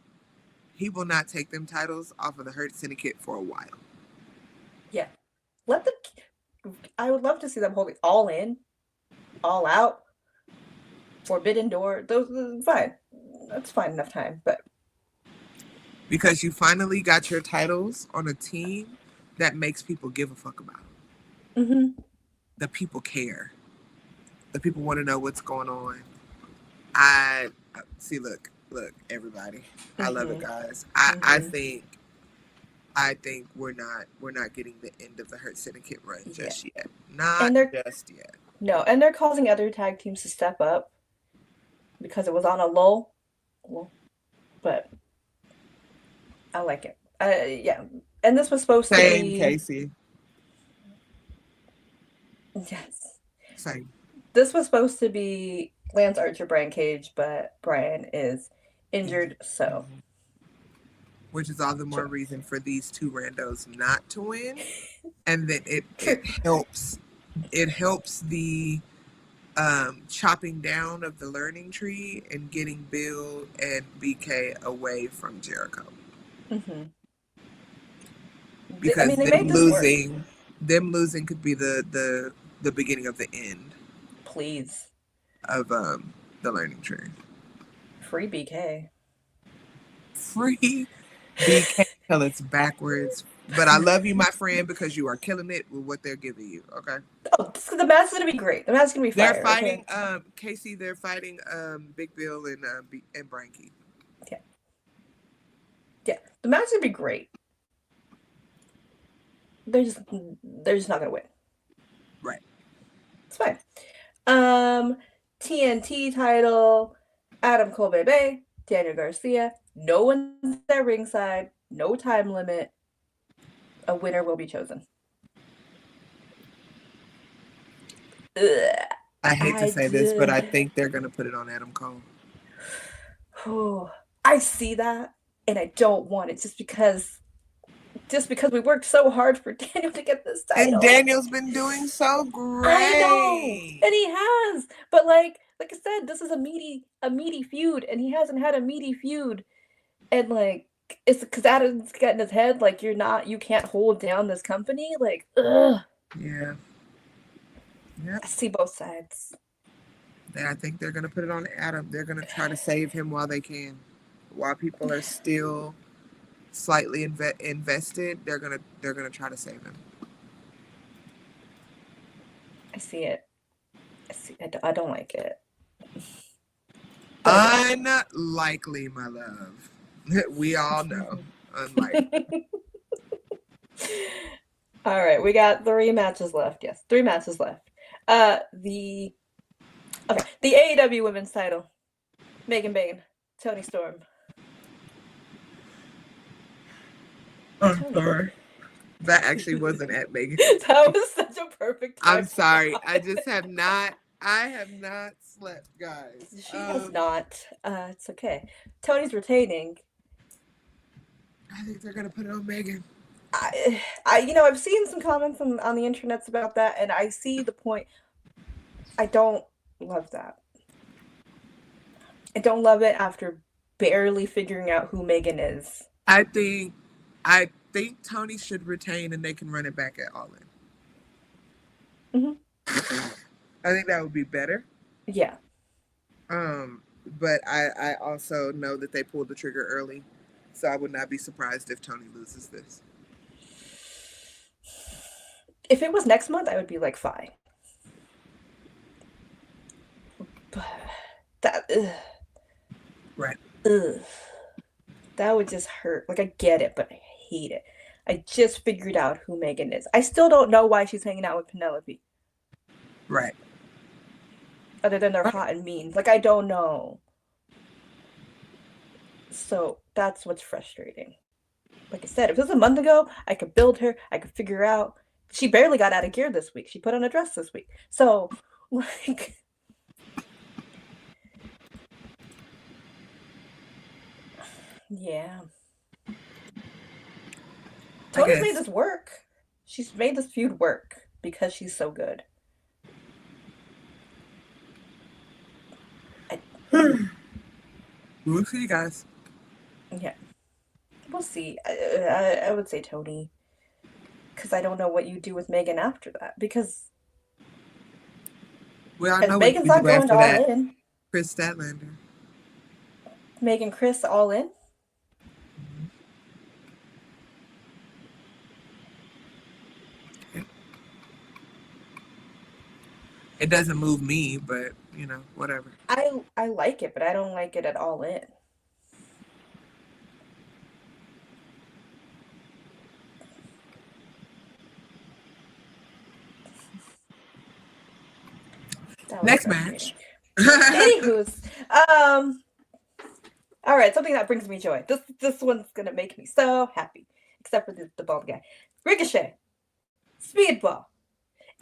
[SPEAKER 2] he will not take them titles off of the Hurt Syndicate for a while.
[SPEAKER 1] Yeah. I would love to see them hold it all in, all out, Forbidden Door. Those fine. That's fine enough time, but
[SPEAKER 2] because you finally got your titles on a team that makes people give a fuck about them.
[SPEAKER 1] Mm-hmm.
[SPEAKER 2] The people care. The people want to know what's going on. I see. Look, everybody. Mm-hmm. I love it, guys. I think we're not getting the end of the Hurt Syndicate run just yet. Not just yet.
[SPEAKER 1] No, and they're causing other tag teams to step up because it was on a lull. But I like it. Yeah. And this was supposed to be...
[SPEAKER 2] Casey.
[SPEAKER 1] Yes.
[SPEAKER 2] Same.
[SPEAKER 1] This was supposed to be Lance Archer, Brian Cage, but Brian is injured, so...
[SPEAKER 2] Which is all the more reason for these two randos not to win. And then it helps. It helps the chopping down of the learning tree and getting Bill and BK away from Jericho.
[SPEAKER 1] Mm-hmm.
[SPEAKER 2] Because them losing could be the beginning of the end.
[SPEAKER 1] Please.
[SPEAKER 2] Of the learning tree.
[SPEAKER 1] Free BK.
[SPEAKER 2] Free BK till it's backwards. But I love you, my friend, because you are killing it with what they're giving you. Okay.
[SPEAKER 1] Oh, the match is gonna be great. The match is gonna be fire.
[SPEAKER 2] They're fighting, Casey. They're fighting Big Bill and Brian Keith.
[SPEAKER 1] Yeah. Yeah, the match is gonna be great. They're just not gonna win.
[SPEAKER 2] Right.
[SPEAKER 1] It's fine. TNT title, Adam Cole, Bebe, Daniel Garcia. No one's at ringside. No time limit. A winner will be chosen.
[SPEAKER 2] I hate to say this, but I think they're going to put it on Adam Cole.
[SPEAKER 1] Oh, I see that, and I don't want it just because we worked so hard for Daniel to get this title.
[SPEAKER 2] And Daniel's been doing so great.
[SPEAKER 1] I know, and he has. But like I said, this is a meaty feud, and he hasn't had a meaty feud, and like it's because Adam's got in his head like you can't hold down this company. Like, ugh.
[SPEAKER 2] Yeah. Yep.
[SPEAKER 1] I see both sides.
[SPEAKER 2] I think they're gonna put it on Adam. They're gonna try to save him while they can, while people are still slightly invested. They're gonna try to save him.
[SPEAKER 1] I see it. I don't like it.
[SPEAKER 2] Unlikely, my love. We all know. Unlikely.
[SPEAKER 1] All right, we got 3 matches left. Yes, 3 matches left. The AEW Women's Title. Megan Bayne, Toni Storm.
[SPEAKER 2] I'm sorry. That actually wasn't at Megan.
[SPEAKER 1] That was such a perfect time.
[SPEAKER 2] I'm sorry. I have not slept, guys.
[SPEAKER 1] She has not. It's okay. Tony's retaining.
[SPEAKER 2] I think they're gonna put it on Megan.
[SPEAKER 1] I've seen some comments on the internets about that, and I see the point. I don't love that. I don't love it after barely figuring out who Megan is.
[SPEAKER 2] I think Tony should retain and they can run it back at All In.
[SPEAKER 1] Mm-hmm.
[SPEAKER 2] I think that would be better.
[SPEAKER 1] Yeah.
[SPEAKER 2] But I also know that they pulled the trigger early, so I would not be surprised if Tony loses this.
[SPEAKER 1] If it was next month, I would be like, fine. But that,
[SPEAKER 2] right.
[SPEAKER 1] That would just hurt. Like, I get it, but I hate it. I just figured out who Megan is. I still don't know why she's hanging out with Penelope.
[SPEAKER 2] Right.
[SPEAKER 1] Other than they're hot and mean. Like, I don't know. So that's what's frustrating. Like I said, if it was a month ago, I could build her. I could figure out. She barely got out of gear this week. She put on a dress this week. So, like... Yeah. Tony's made this work. She's made this feud work because she's so good.
[SPEAKER 2] We'll see, guys.
[SPEAKER 1] Yeah. We'll see. I would say Tony. Because I don't know what you do with Megan after that. Because
[SPEAKER 2] we all know
[SPEAKER 1] Megan's not going all in.
[SPEAKER 2] Chris Statlander.
[SPEAKER 1] Megan, Chris, all in?
[SPEAKER 2] It doesn't move me, but, whatever.
[SPEAKER 1] I like it, but I don't like it at all in.
[SPEAKER 2] Next match.
[SPEAKER 1] Anywho's, all right, something that brings me joy. This one's gonna make me so happy, except for the bald guy. Ricochet, Speedball,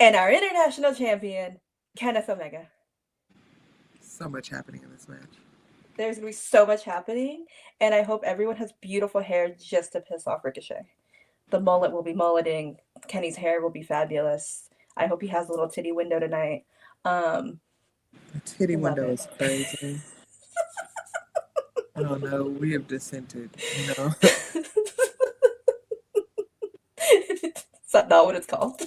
[SPEAKER 1] and our international champion, Kenneth Omega.
[SPEAKER 2] So much happening in this match.
[SPEAKER 1] There's gonna be so much happening, and I hope everyone has beautiful hair just to piss off Ricochet. The mullet will be mulleting. Kenny's hair will be fabulous. I hope he has a little titty window tonight.
[SPEAKER 2] The titty window is crazy. I don't know. We have dissented,
[SPEAKER 1] Is that not what it's called?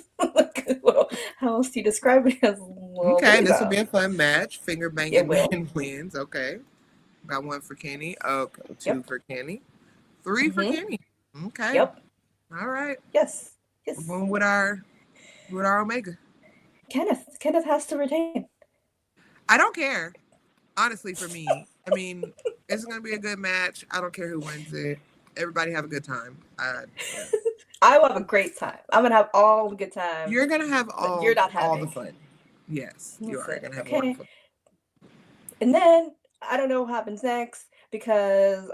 [SPEAKER 1] How else do you describe it as?
[SPEAKER 2] Okay, this will be a fun match. Finger banging man wins. Okay. Got one for Kenny. Okay, two for Kenny. Three for Kenny. Okay.
[SPEAKER 1] Yep.
[SPEAKER 2] All right.
[SPEAKER 1] Yes.
[SPEAKER 2] We're going with our Omega.
[SPEAKER 1] Kenneth has to retain.
[SPEAKER 2] I don't care. Honestly, for me. I mean, it's going to be a good match. I don't care who wins it. Everybody have a good time.
[SPEAKER 1] I will have a great time. I'm going to have all the good time.
[SPEAKER 2] You're going to have all the fun. Yes, you are going to have fun.
[SPEAKER 1] And then, I don't know what happens next because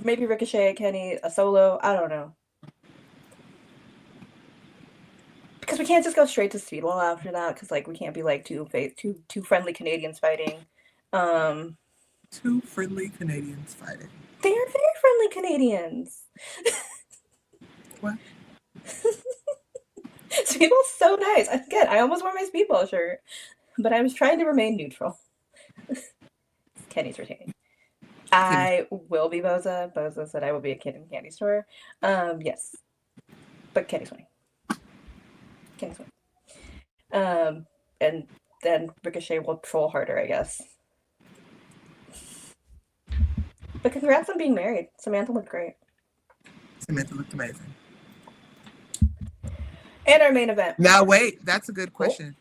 [SPEAKER 1] maybe Ricochet, Kenny, a solo. I don't know. Because we can't just go straight to Speedball after that. Because we can't be two friendly Canadians fighting.
[SPEAKER 2] Two friendly Canadians fighting.
[SPEAKER 1] They are very friendly Canadians.
[SPEAKER 2] What?
[SPEAKER 1] Speedball's so nice. Again, I almost wore my Speedball shirt, but I was trying to remain neutral. Kenny's retaining. I will be Boza. Boza said I will be a kid in a candy store. Yes. But Kenny's winning. And then Ricochet will troll harder, I guess. But congrats on being married. Samantha looked great.
[SPEAKER 2] Samantha looked amazing.
[SPEAKER 1] And our main event.
[SPEAKER 2] Now wait, that's a good question.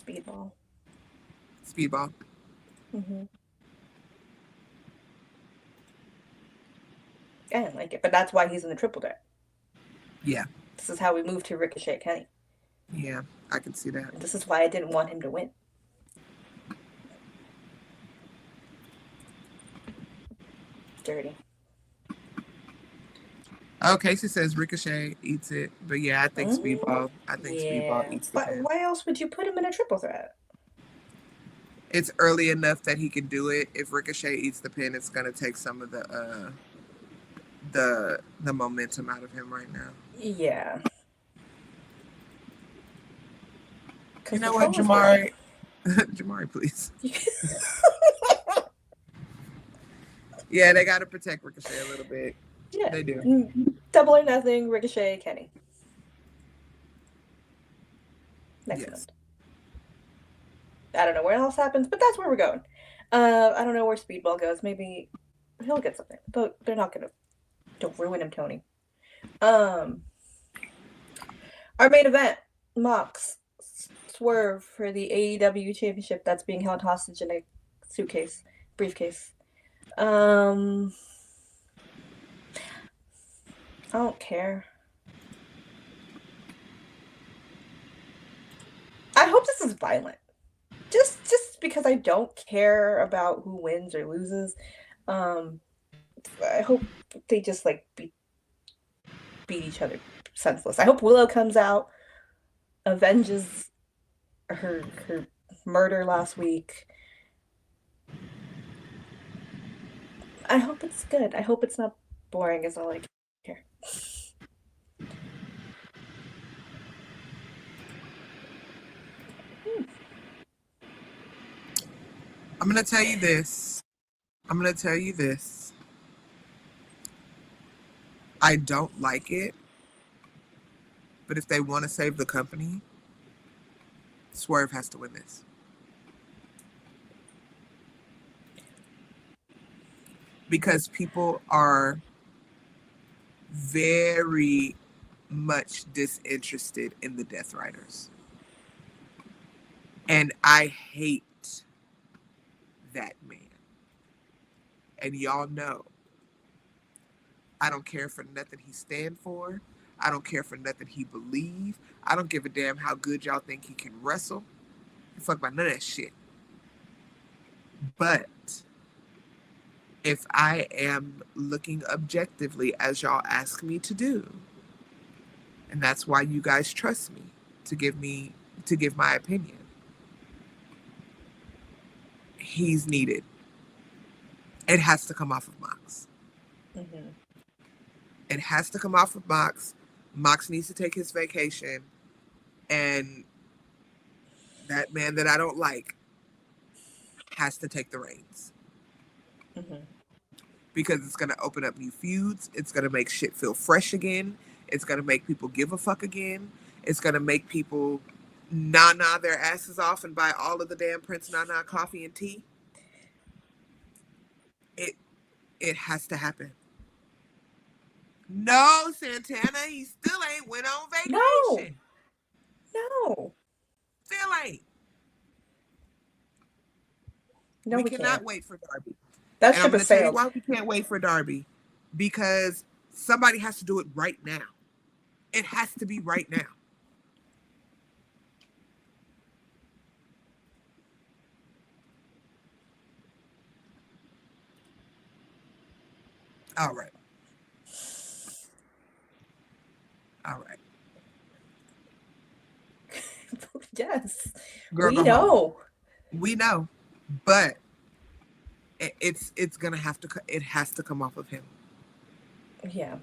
[SPEAKER 1] Speedball. Mm-hmm. I didn't like it, but that's why he's in the triple threat.
[SPEAKER 2] Yeah.
[SPEAKER 1] This is how we moved to Ricochet Kenny.
[SPEAKER 2] Yeah, I can see that.
[SPEAKER 1] And this is why I didn't want him to win. Dirty.
[SPEAKER 2] Oh, Casey says Ricochet eats it, but yeah, I think Speedball. Speedball eats the pin.
[SPEAKER 1] Why else would you put him in a triple threat?
[SPEAKER 2] It's early enough that he can do it. If Ricochet eats the pin, it's gonna take some of the momentum out of him right now.
[SPEAKER 1] Yeah.
[SPEAKER 2] You know what, Jamari? Jamari, please. Yeah, they got to protect Ricochet a little bit. Yeah. They do.
[SPEAKER 1] Double or Nothing, Ricochet, Kenny. Next month. I don't know where else happens, but that's where we're going. I don't know where Speedball goes. Maybe he'll get something, but they're not gonna. Don't ruin him, Tony. Our main event, Mox Swerve for the AEW Championship that's being held hostage in a briefcase. I don't care. I hope this is violent. Just because I don't care about who wins or loses. I hope they just like beat each other senseless. I hope Willow comes out, avenges her murder last week. I hope it's good. I hope it's not boring, is all I care.
[SPEAKER 2] I'm going to tell you this. I don't like it, but if they want to save the company, Swerve has to win this. Because people are very much disinterested in the Death Riders. And I hate that man. And y'all know, I don't care for nothing he stand for. I don't care for nothing he believe. I don't give a damn how good y'all think he can wrestle. Fuck about none of that shit. But if I am looking objectively as y'all ask me to do, and that's why you guys trust me to give my opinion, he's needed. It has to come off of Mox. Mm-hmm. It has to come off of Mox. Mox needs to take his vacation, and that man that I don't like has to take the reins. Mm-hmm. Because it's going to open up new feuds. It's going to make shit feel fresh again. It's going to make people give a fuck again. It's going to make people na-na their asses off and buy all of the damn Prince Na-Na coffee and tea. It has to happen. No, Santana, he still ain't went on vacation.
[SPEAKER 1] No.
[SPEAKER 2] Still ain't.
[SPEAKER 1] No,
[SPEAKER 2] we cannot wait for Darby.
[SPEAKER 1] That ship has sailed.
[SPEAKER 2] Tell you why we can't wait for Darby. Because somebody has to do it right now. It has to be right now. All right.
[SPEAKER 1] Yes.
[SPEAKER 2] Girl,
[SPEAKER 1] we know.
[SPEAKER 2] We know. But it's gonna have to. It has to come off of him.
[SPEAKER 1] Yeah.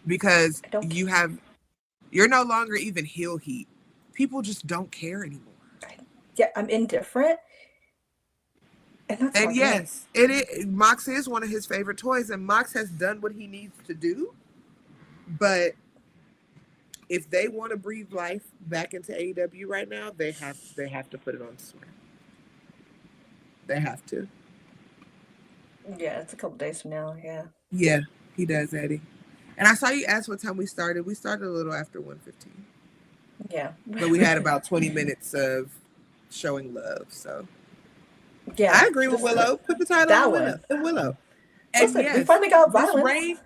[SPEAKER 2] Because you're no longer even heel heat. People just don't care anymore.
[SPEAKER 1] Yeah, I'm indifferent.
[SPEAKER 2] And yes, Mox is one of his favorite toys, and Mox has done what he needs to do. But if they want to breathe life back into AEW right now, they have to put it on Swerve. They have to.
[SPEAKER 1] Yeah, it's a couple days from now. Yeah.
[SPEAKER 2] Yeah, he does, Eddie. And I saw you ask what time we started. We started a little after 1:15.
[SPEAKER 1] Yeah.
[SPEAKER 2] But we had about 20 minutes of showing love. So
[SPEAKER 1] yeah,
[SPEAKER 2] I agree with Willow. Put the title on Willow. And
[SPEAKER 1] listen, we finally got violence.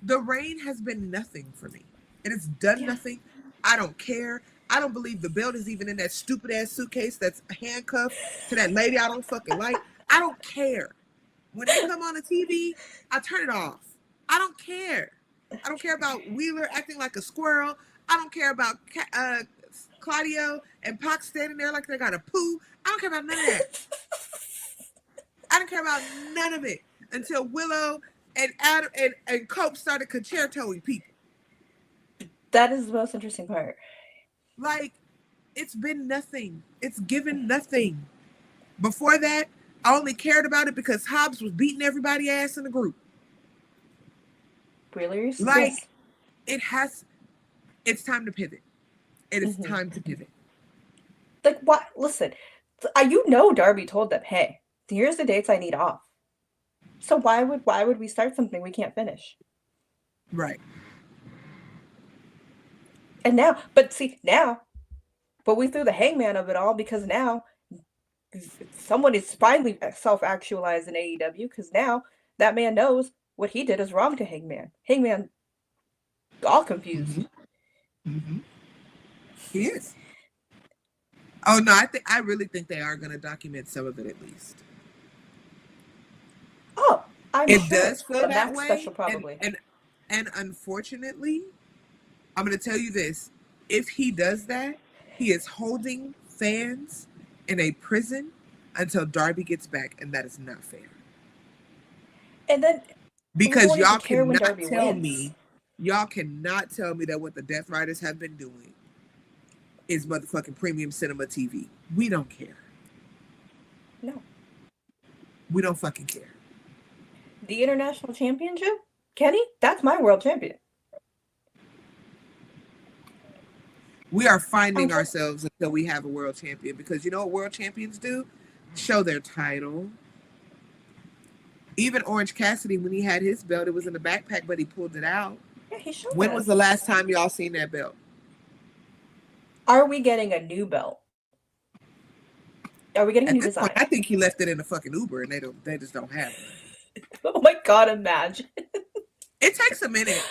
[SPEAKER 2] The reign has been nothing for me. It has done nothing. I don't care. I don't believe the belt is even in that stupid ass suitcase that's handcuffed to that lady I don't fucking like. I don't care. When they come on the TV, I turn it off. I don't care. I don't care about Wheeler acting like a squirrel. I don't care about Claudio and Pac standing there like they got a poo. I don't care about none of that. I don't care about none of it until Willow and Adam and Cope started concertoing people.
[SPEAKER 1] That is the most interesting part.
[SPEAKER 2] Like, it's been nothing. It's given nothing. Before that, I only cared about it because Hobbs was beating everybody ass in the group.
[SPEAKER 1] Really?
[SPEAKER 2] Like,
[SPEAKER 1] Yes.
[SPEAKER 2] it's time to pivot. It is
[SPEAKER 1] Mm-hmm.
[SPEAKER 2] time to pivot.
[SPEAKER 1] Like, what? Listen, you know Darby told them, hey, here's the dates I need off. So why would we start something we can't finish?
[SPEAKER 2] Right.
[SPEAKER 1] And now, but we threw the hangman of it all because now someone is finally self-actualized in AEW because now that man knows what he did is wrong to Hangman. Hangman, all confused.
[SPEAKER 2] Mm-hmm. He is. Oh no, I really think they are going to document some of it at least.
[SPEAKER 1] Oh, I'm
[SPEAKER 2] it
[SPEAKER 1] sure.
[SPEAKER 2] does feel
[SPEAKER 1] The
[SPEAKER 2] that
[SPEAKER 1] Max
[SPEAKER 2] way,
[SPEAKER 1] special probably.
[SPEAKER 2] And unfortunately, I'm going to tell you this: if he does that, he is holding fans in a prison until Darby gets back, and that is not fair.
[SPEAKER 1] And then we
[SPEAKER 2] Because
[SPEAKER 1] won't even
[SPEAKER 2] y'all
[SPEAKER 1] care when
[SPEAKER 2] cannot
[SPEAKER 1] Darby
[SPEAKER 2] tell
[SPEAKER 1] wins.
[SPEAKER 2] me, y'all cannot tell me that what the Death Riders have been doing is motherfucking premium cinema TV. We don't care.
[SPEAKER 1] No.
[SPEAKER 2] We don't fucking care.
[SPEAKER 1] The International Championship? Kenny? That's my world champion.
[SPEAKER 2] We are finding ourselves until we have a world champion, because you know what world champions do? Show their title. Even Orange Cassidy, when he had his belt, it was in the backpack, but he pulled it out.
[SPEAKER 1] Yeah, he showed
[SPEAKER 2] When
[SPEAKER 1] that.
[SPEAKER 2] was the last time y'all seen that belt?
[SPEAKER 1] Are we getting a new belt? Are we getting a new design?
[SPEAKER 2] I think he left it in the fucking Uber, and they just don't have it.
[SPEAKER 1] Oh my god, imagine.
[SPEAKER 2] It takes a minute,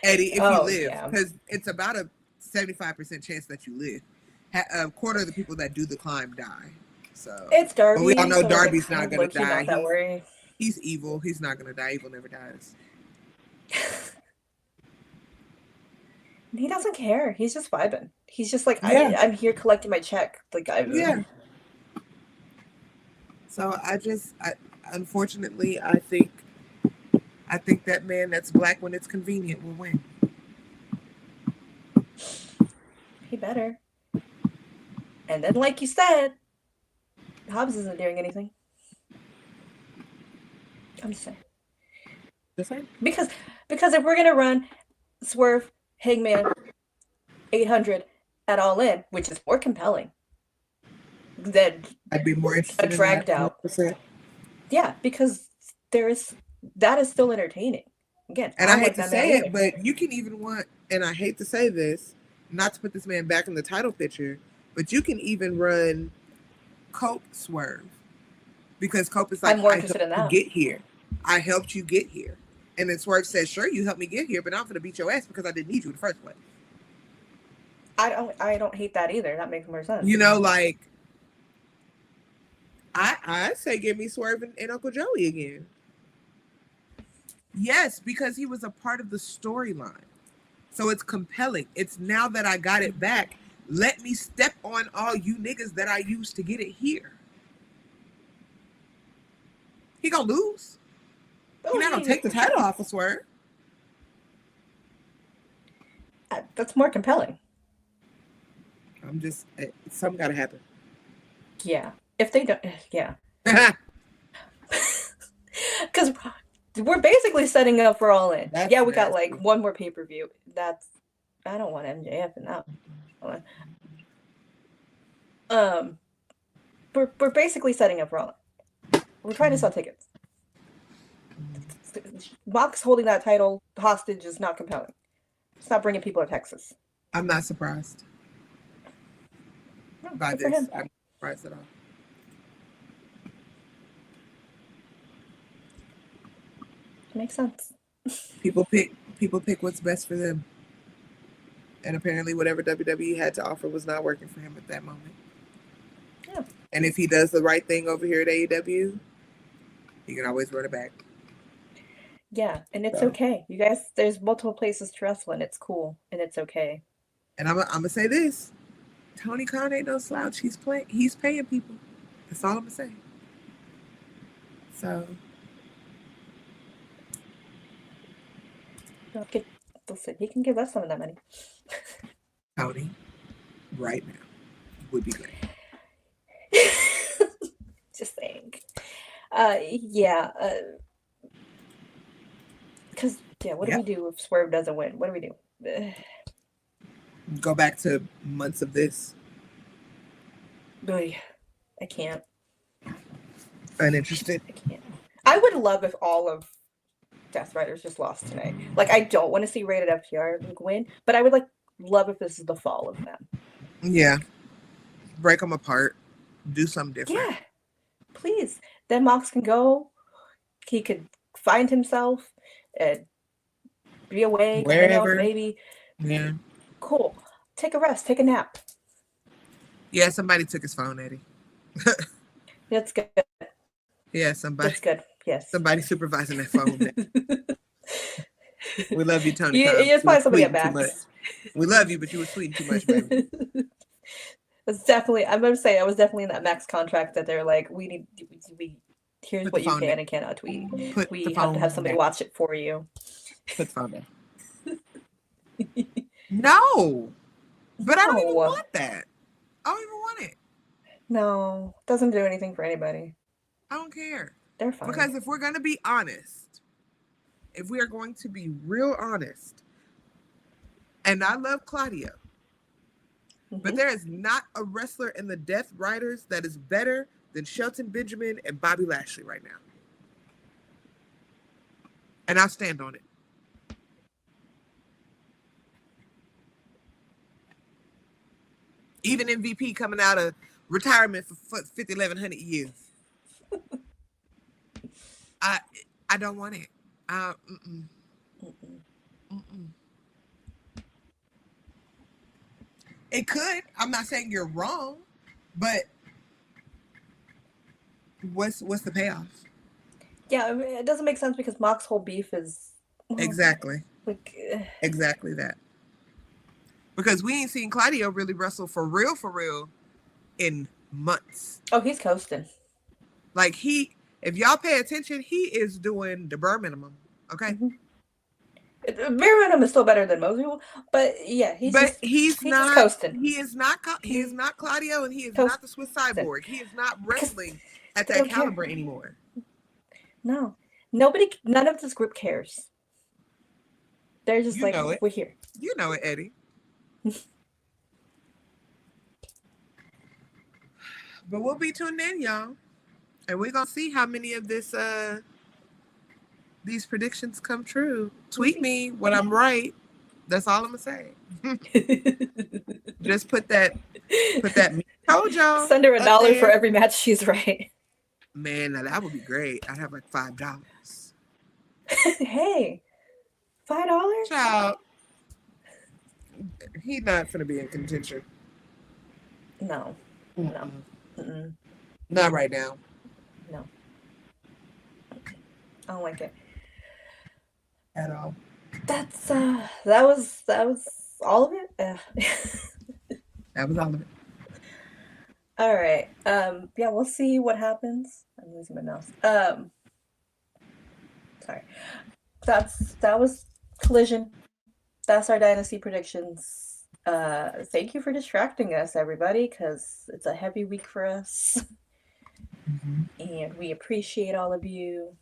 [SPEAKER 2] Eddie, if you live, because it's about a 75% chance that you live. A quarter of the people that do the climb die. So
[SPEAKER 1] it's Darby.
[SPEAKER 2] But we all know
[SPEAKER 1] so
[SPEAKER 2] Darby's not going to die.
[SPEAKER 1] Not that worry.
[SPEAKER 2] He's evil. He's not going to die. Evil never dies.
[SPEAKER 1] He doesn't care. He's just vibing. He's just like, I'm here collecting my check. Like,
[SPEAKER 2] yeah. So unfortunately, I think that man that's black when it's convenient will win.
[SPEAKER 1] He better. And then, like you said, Hobbs isn't doing anything. I'm just saying. Because if we're gonna run Swerve, Hangman, 800 at All In, which is more compelling than
[SPEAKER 2] I'd be more interested
[SPEAKER 1] a dragged out. Yeah, because that is still entertaining. Again,
[SPEAKER 2] and I hate to say it, but you can even and I hate to say this, not to put this man back in the title picture, but you can even run Cope Swerve, because Cope is like,
[SPEAKER 1] I'm more interested in that.
[SPEAKER 2] Get here. I helped you get here. And then Swerve says, sure, you helped me get here, but I'm going to beat your ass because I didn't need you in the first place.
[SPEAKER 1] I don't hate that either. That makes more sense.
[SPEAKER 2] You know, like, I say give me Swerve and Uncle Joey again. Yes, because he was a part of the storyline. So it's compelling. It's now that I got it back, let me step on all you niggas that I used to get it here. He gonna lose. He not gonna take the title off of Swerve.
[SPEAKER 1] That's more compelling.
[SPEAKER 2] I'm just, something gotta happen.
[SPEAKER 1] Yeah. If they don't, yeah. Because we're basically setting up for All In. We got like one more pay-per-view. I don't want MJF in that one. We're basically setting up for All In. We're trying to sell tickets. Mox holding that title hostage is not compelling. It's not bringing people to Texas.
[SPEAKER 2] I'm not surprised by this. I'm not surprised at all.
[SPEAKER 1] Makes sense.
[SPEAKER 2] People pick what's best for them. And apparently whatever WWE had to offer was not working for him at that moment.
[SPEAKER 1] Yeah.
[SPEAKER 2] And if he does the right thing over here at AEW, he can always run it back.
[SPEAKER 1] Yeah, and it's okay. You guys, there's multiple places to wrestle, and it's cool, and it's okay.
[SPEAKER 2] And I'm gonna say this: Tony Khan ain't no slouch. He's paying people. That's all I'm gonna say. So,
[SPEAKER 1] Okay, listen, he can give us some of that money.
[SPEAKER 2] Tony. right now would be great.
[SPEAKER 1] Just saying. Yeah. Because, what do we do if Swerve doesn't win? What do we do?
[SPEAKER 2] Go back to months of this.
[SPEAKER 1] I can't.
[SPEAKER 2] Uninterested?
[SPEAKER 1] I can't. I would love if all of Death Riders just lost tonight. Like, I don't want to see Rated FTR win, but I would love if this is the fall of them.
[SPEAKER 2] Yeah. Break them apart. Do something different.
[SPEAKER 1] Yeah. Please. Then Mox can go. He could find himself and be away.
[SPEAKER 2] Wherever.
[SPEAKER 1] Maybe.
[SPEAKER 2] Yeah.
[SPEAKER 1] Cool. Take a rest. Take a nap.
[SPEAKER 2] Yeah, somebody took his phone, Eddie.
[SPEAKER 1] That's good.
[SPEAKER 2] Yeah, somebody.
[SPEAKER 1] That's good. Yes.
[SPEAKER 2] Somebody supervising that phone. We love you, Tony.
[SPEAKER 1] It's probably somebody at Max.
[SPEAKER 2] We love you, but you were tweeting too much, baby.
[SPEAKER 1] It's definitely. I'm going to say I was definitely in that Max contract that they're like, here's
[SPEAKER 2] Put
[SPEAKER 1] what you
[SPEAKER 2] can
[SPEAKER 1] and cannot tweet. We have to
[SPEAKER 2] phone
[SPEAKER 1] have somebody
[SPEAKER 2] down.
[SPEAKER 1] watch it for you.
[SPEAKER 2] Put the phone down. No, but I don't even want that. I don't even want it.
[SPEAKER 1] No, doesn't do anything for anybody.
[SPEAKER 2] I don't care.
[SPEAKER 1] They're fine.
[SPEAKER 2] Because if we're going to be honest, if we are going to be real honest, and I love Claudio, but there is not a wrestler in the Death Riders that is better than Shelton Benjamin and Bobby Lashley right now. And I'll stand on it. Even MVP coming out of retirement for 5,100 years. I don't want it. It could. I'm not saying you're wrong, but what's the payoff?
[SPEAKER 1] Yeah, I mean, it doesn't make sense because Mox's whole beef is
[SPEAKER 2] exactly that. Because we ain't seen Claudio really wrestle for real in months.
[SPEAKER 1] Oh, he's coasting.
[SPEAKER 2] Like if y'all pay attention, he is doing the bare minimum. Okay.
[SPEAKER 1] Bare minimum is still better than most people, but yeah, he's not coasting.
[SPEAKER 2] He is not Claudio, and he is not the Swiss Cyborg. He is not wrestling at that caliber anymore.
[SPEAKER 1] No, none of this group cares. They're just we're here.
[SPEAKER 2] You know it, Eddie. But we'll be tuned in, y'all, and we're gonna see how many of these predictions come true. Tweet me when I'm right. That's all I'm gonna say. Just put that. Told y'all.
[SPEAKER 1] Send her $1 for every match she's right.
[SPEAKER 2] Man, now that would be great. I'd have like $5.
[SPEAKER 1] Hey, $5?
[SPEAKER 2] Child, he's not gonna be in contention.
[SPEAKER 1] No.
[SPEAKER 2] Not right now.
[SPEAKER 1] No. I don't like it
[SPEAKER 2] at all.
[SPEAKER 1] That was all of it.
[SPEAKER 2] That was all of it.
[SPEAKER 1] All right. Yeah, we'll see what happens. I'm losing my mouse. Sorry. That was Collision. That's our Dynasty predictions. Thank you for distracting us, everybody, because it's a heavy week for us. And we appreciate all of you.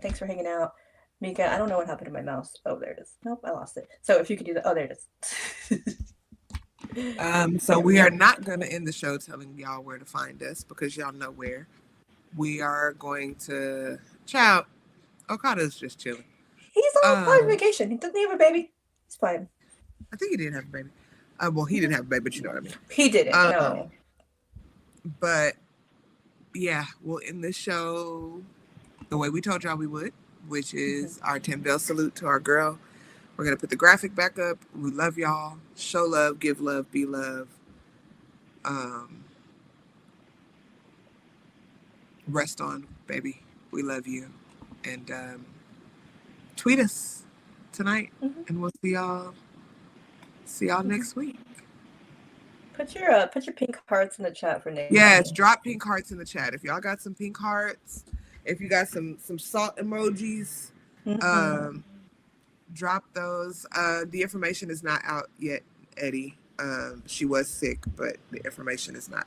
[SPEAKER 1] Thanks for hanging out. Mika, I don't know what happened to my mouse. Oh, there it is. Nope, I lost it. So if you could do that. Oh, there it
[SPEAKER 2] is. So we are not going to end the show telling y'all where to find us because y'all know where. We are going to... Child, Okada's just chilling.
[SPEAKER 1] He's on vacation. He doesn't have a baby. It's fine.
[SPEAKER 2] I think he did have a baby. Well, he didn't have a baby, but you know what I mean.
[SPEAKER 1] He didn't, no.
[SPEAKER 2] But, yeah, we'll end this show the way we told y'all we would, which is our 10-bell salute to our girl. We're going to put the graphic back up. We love y'all. Show love, give love, be love. Rest on, baby. We love you. And tweet us tonight, and we'll see y'all next week.
[SPEAKER 1] Put your pink hearts in the chat for Nick.
[SPEAKER 2] Yes, drop pink hearts in the chat. If y'all got some pink hearts, if you got some salt emojis, drop those. The information is not out yet, Eddie. She was sick, but the information is not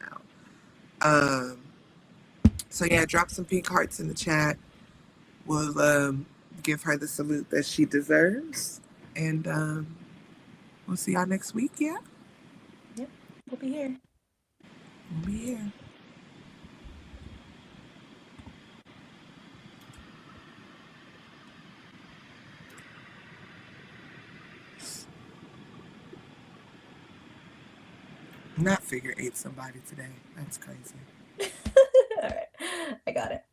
[SPEAKER 2] out. So yeah, drop some pink hearts in the chat. We'll give her the salute that she deserves, and we'll see y'all next week. Yeah.
[SPEAKER 1] Yep, we'll be here.
[SPEAKER 2] We'll be here. Not figure eight somebody today. That's crazy.
[SPEAKER 1] All right, I got it.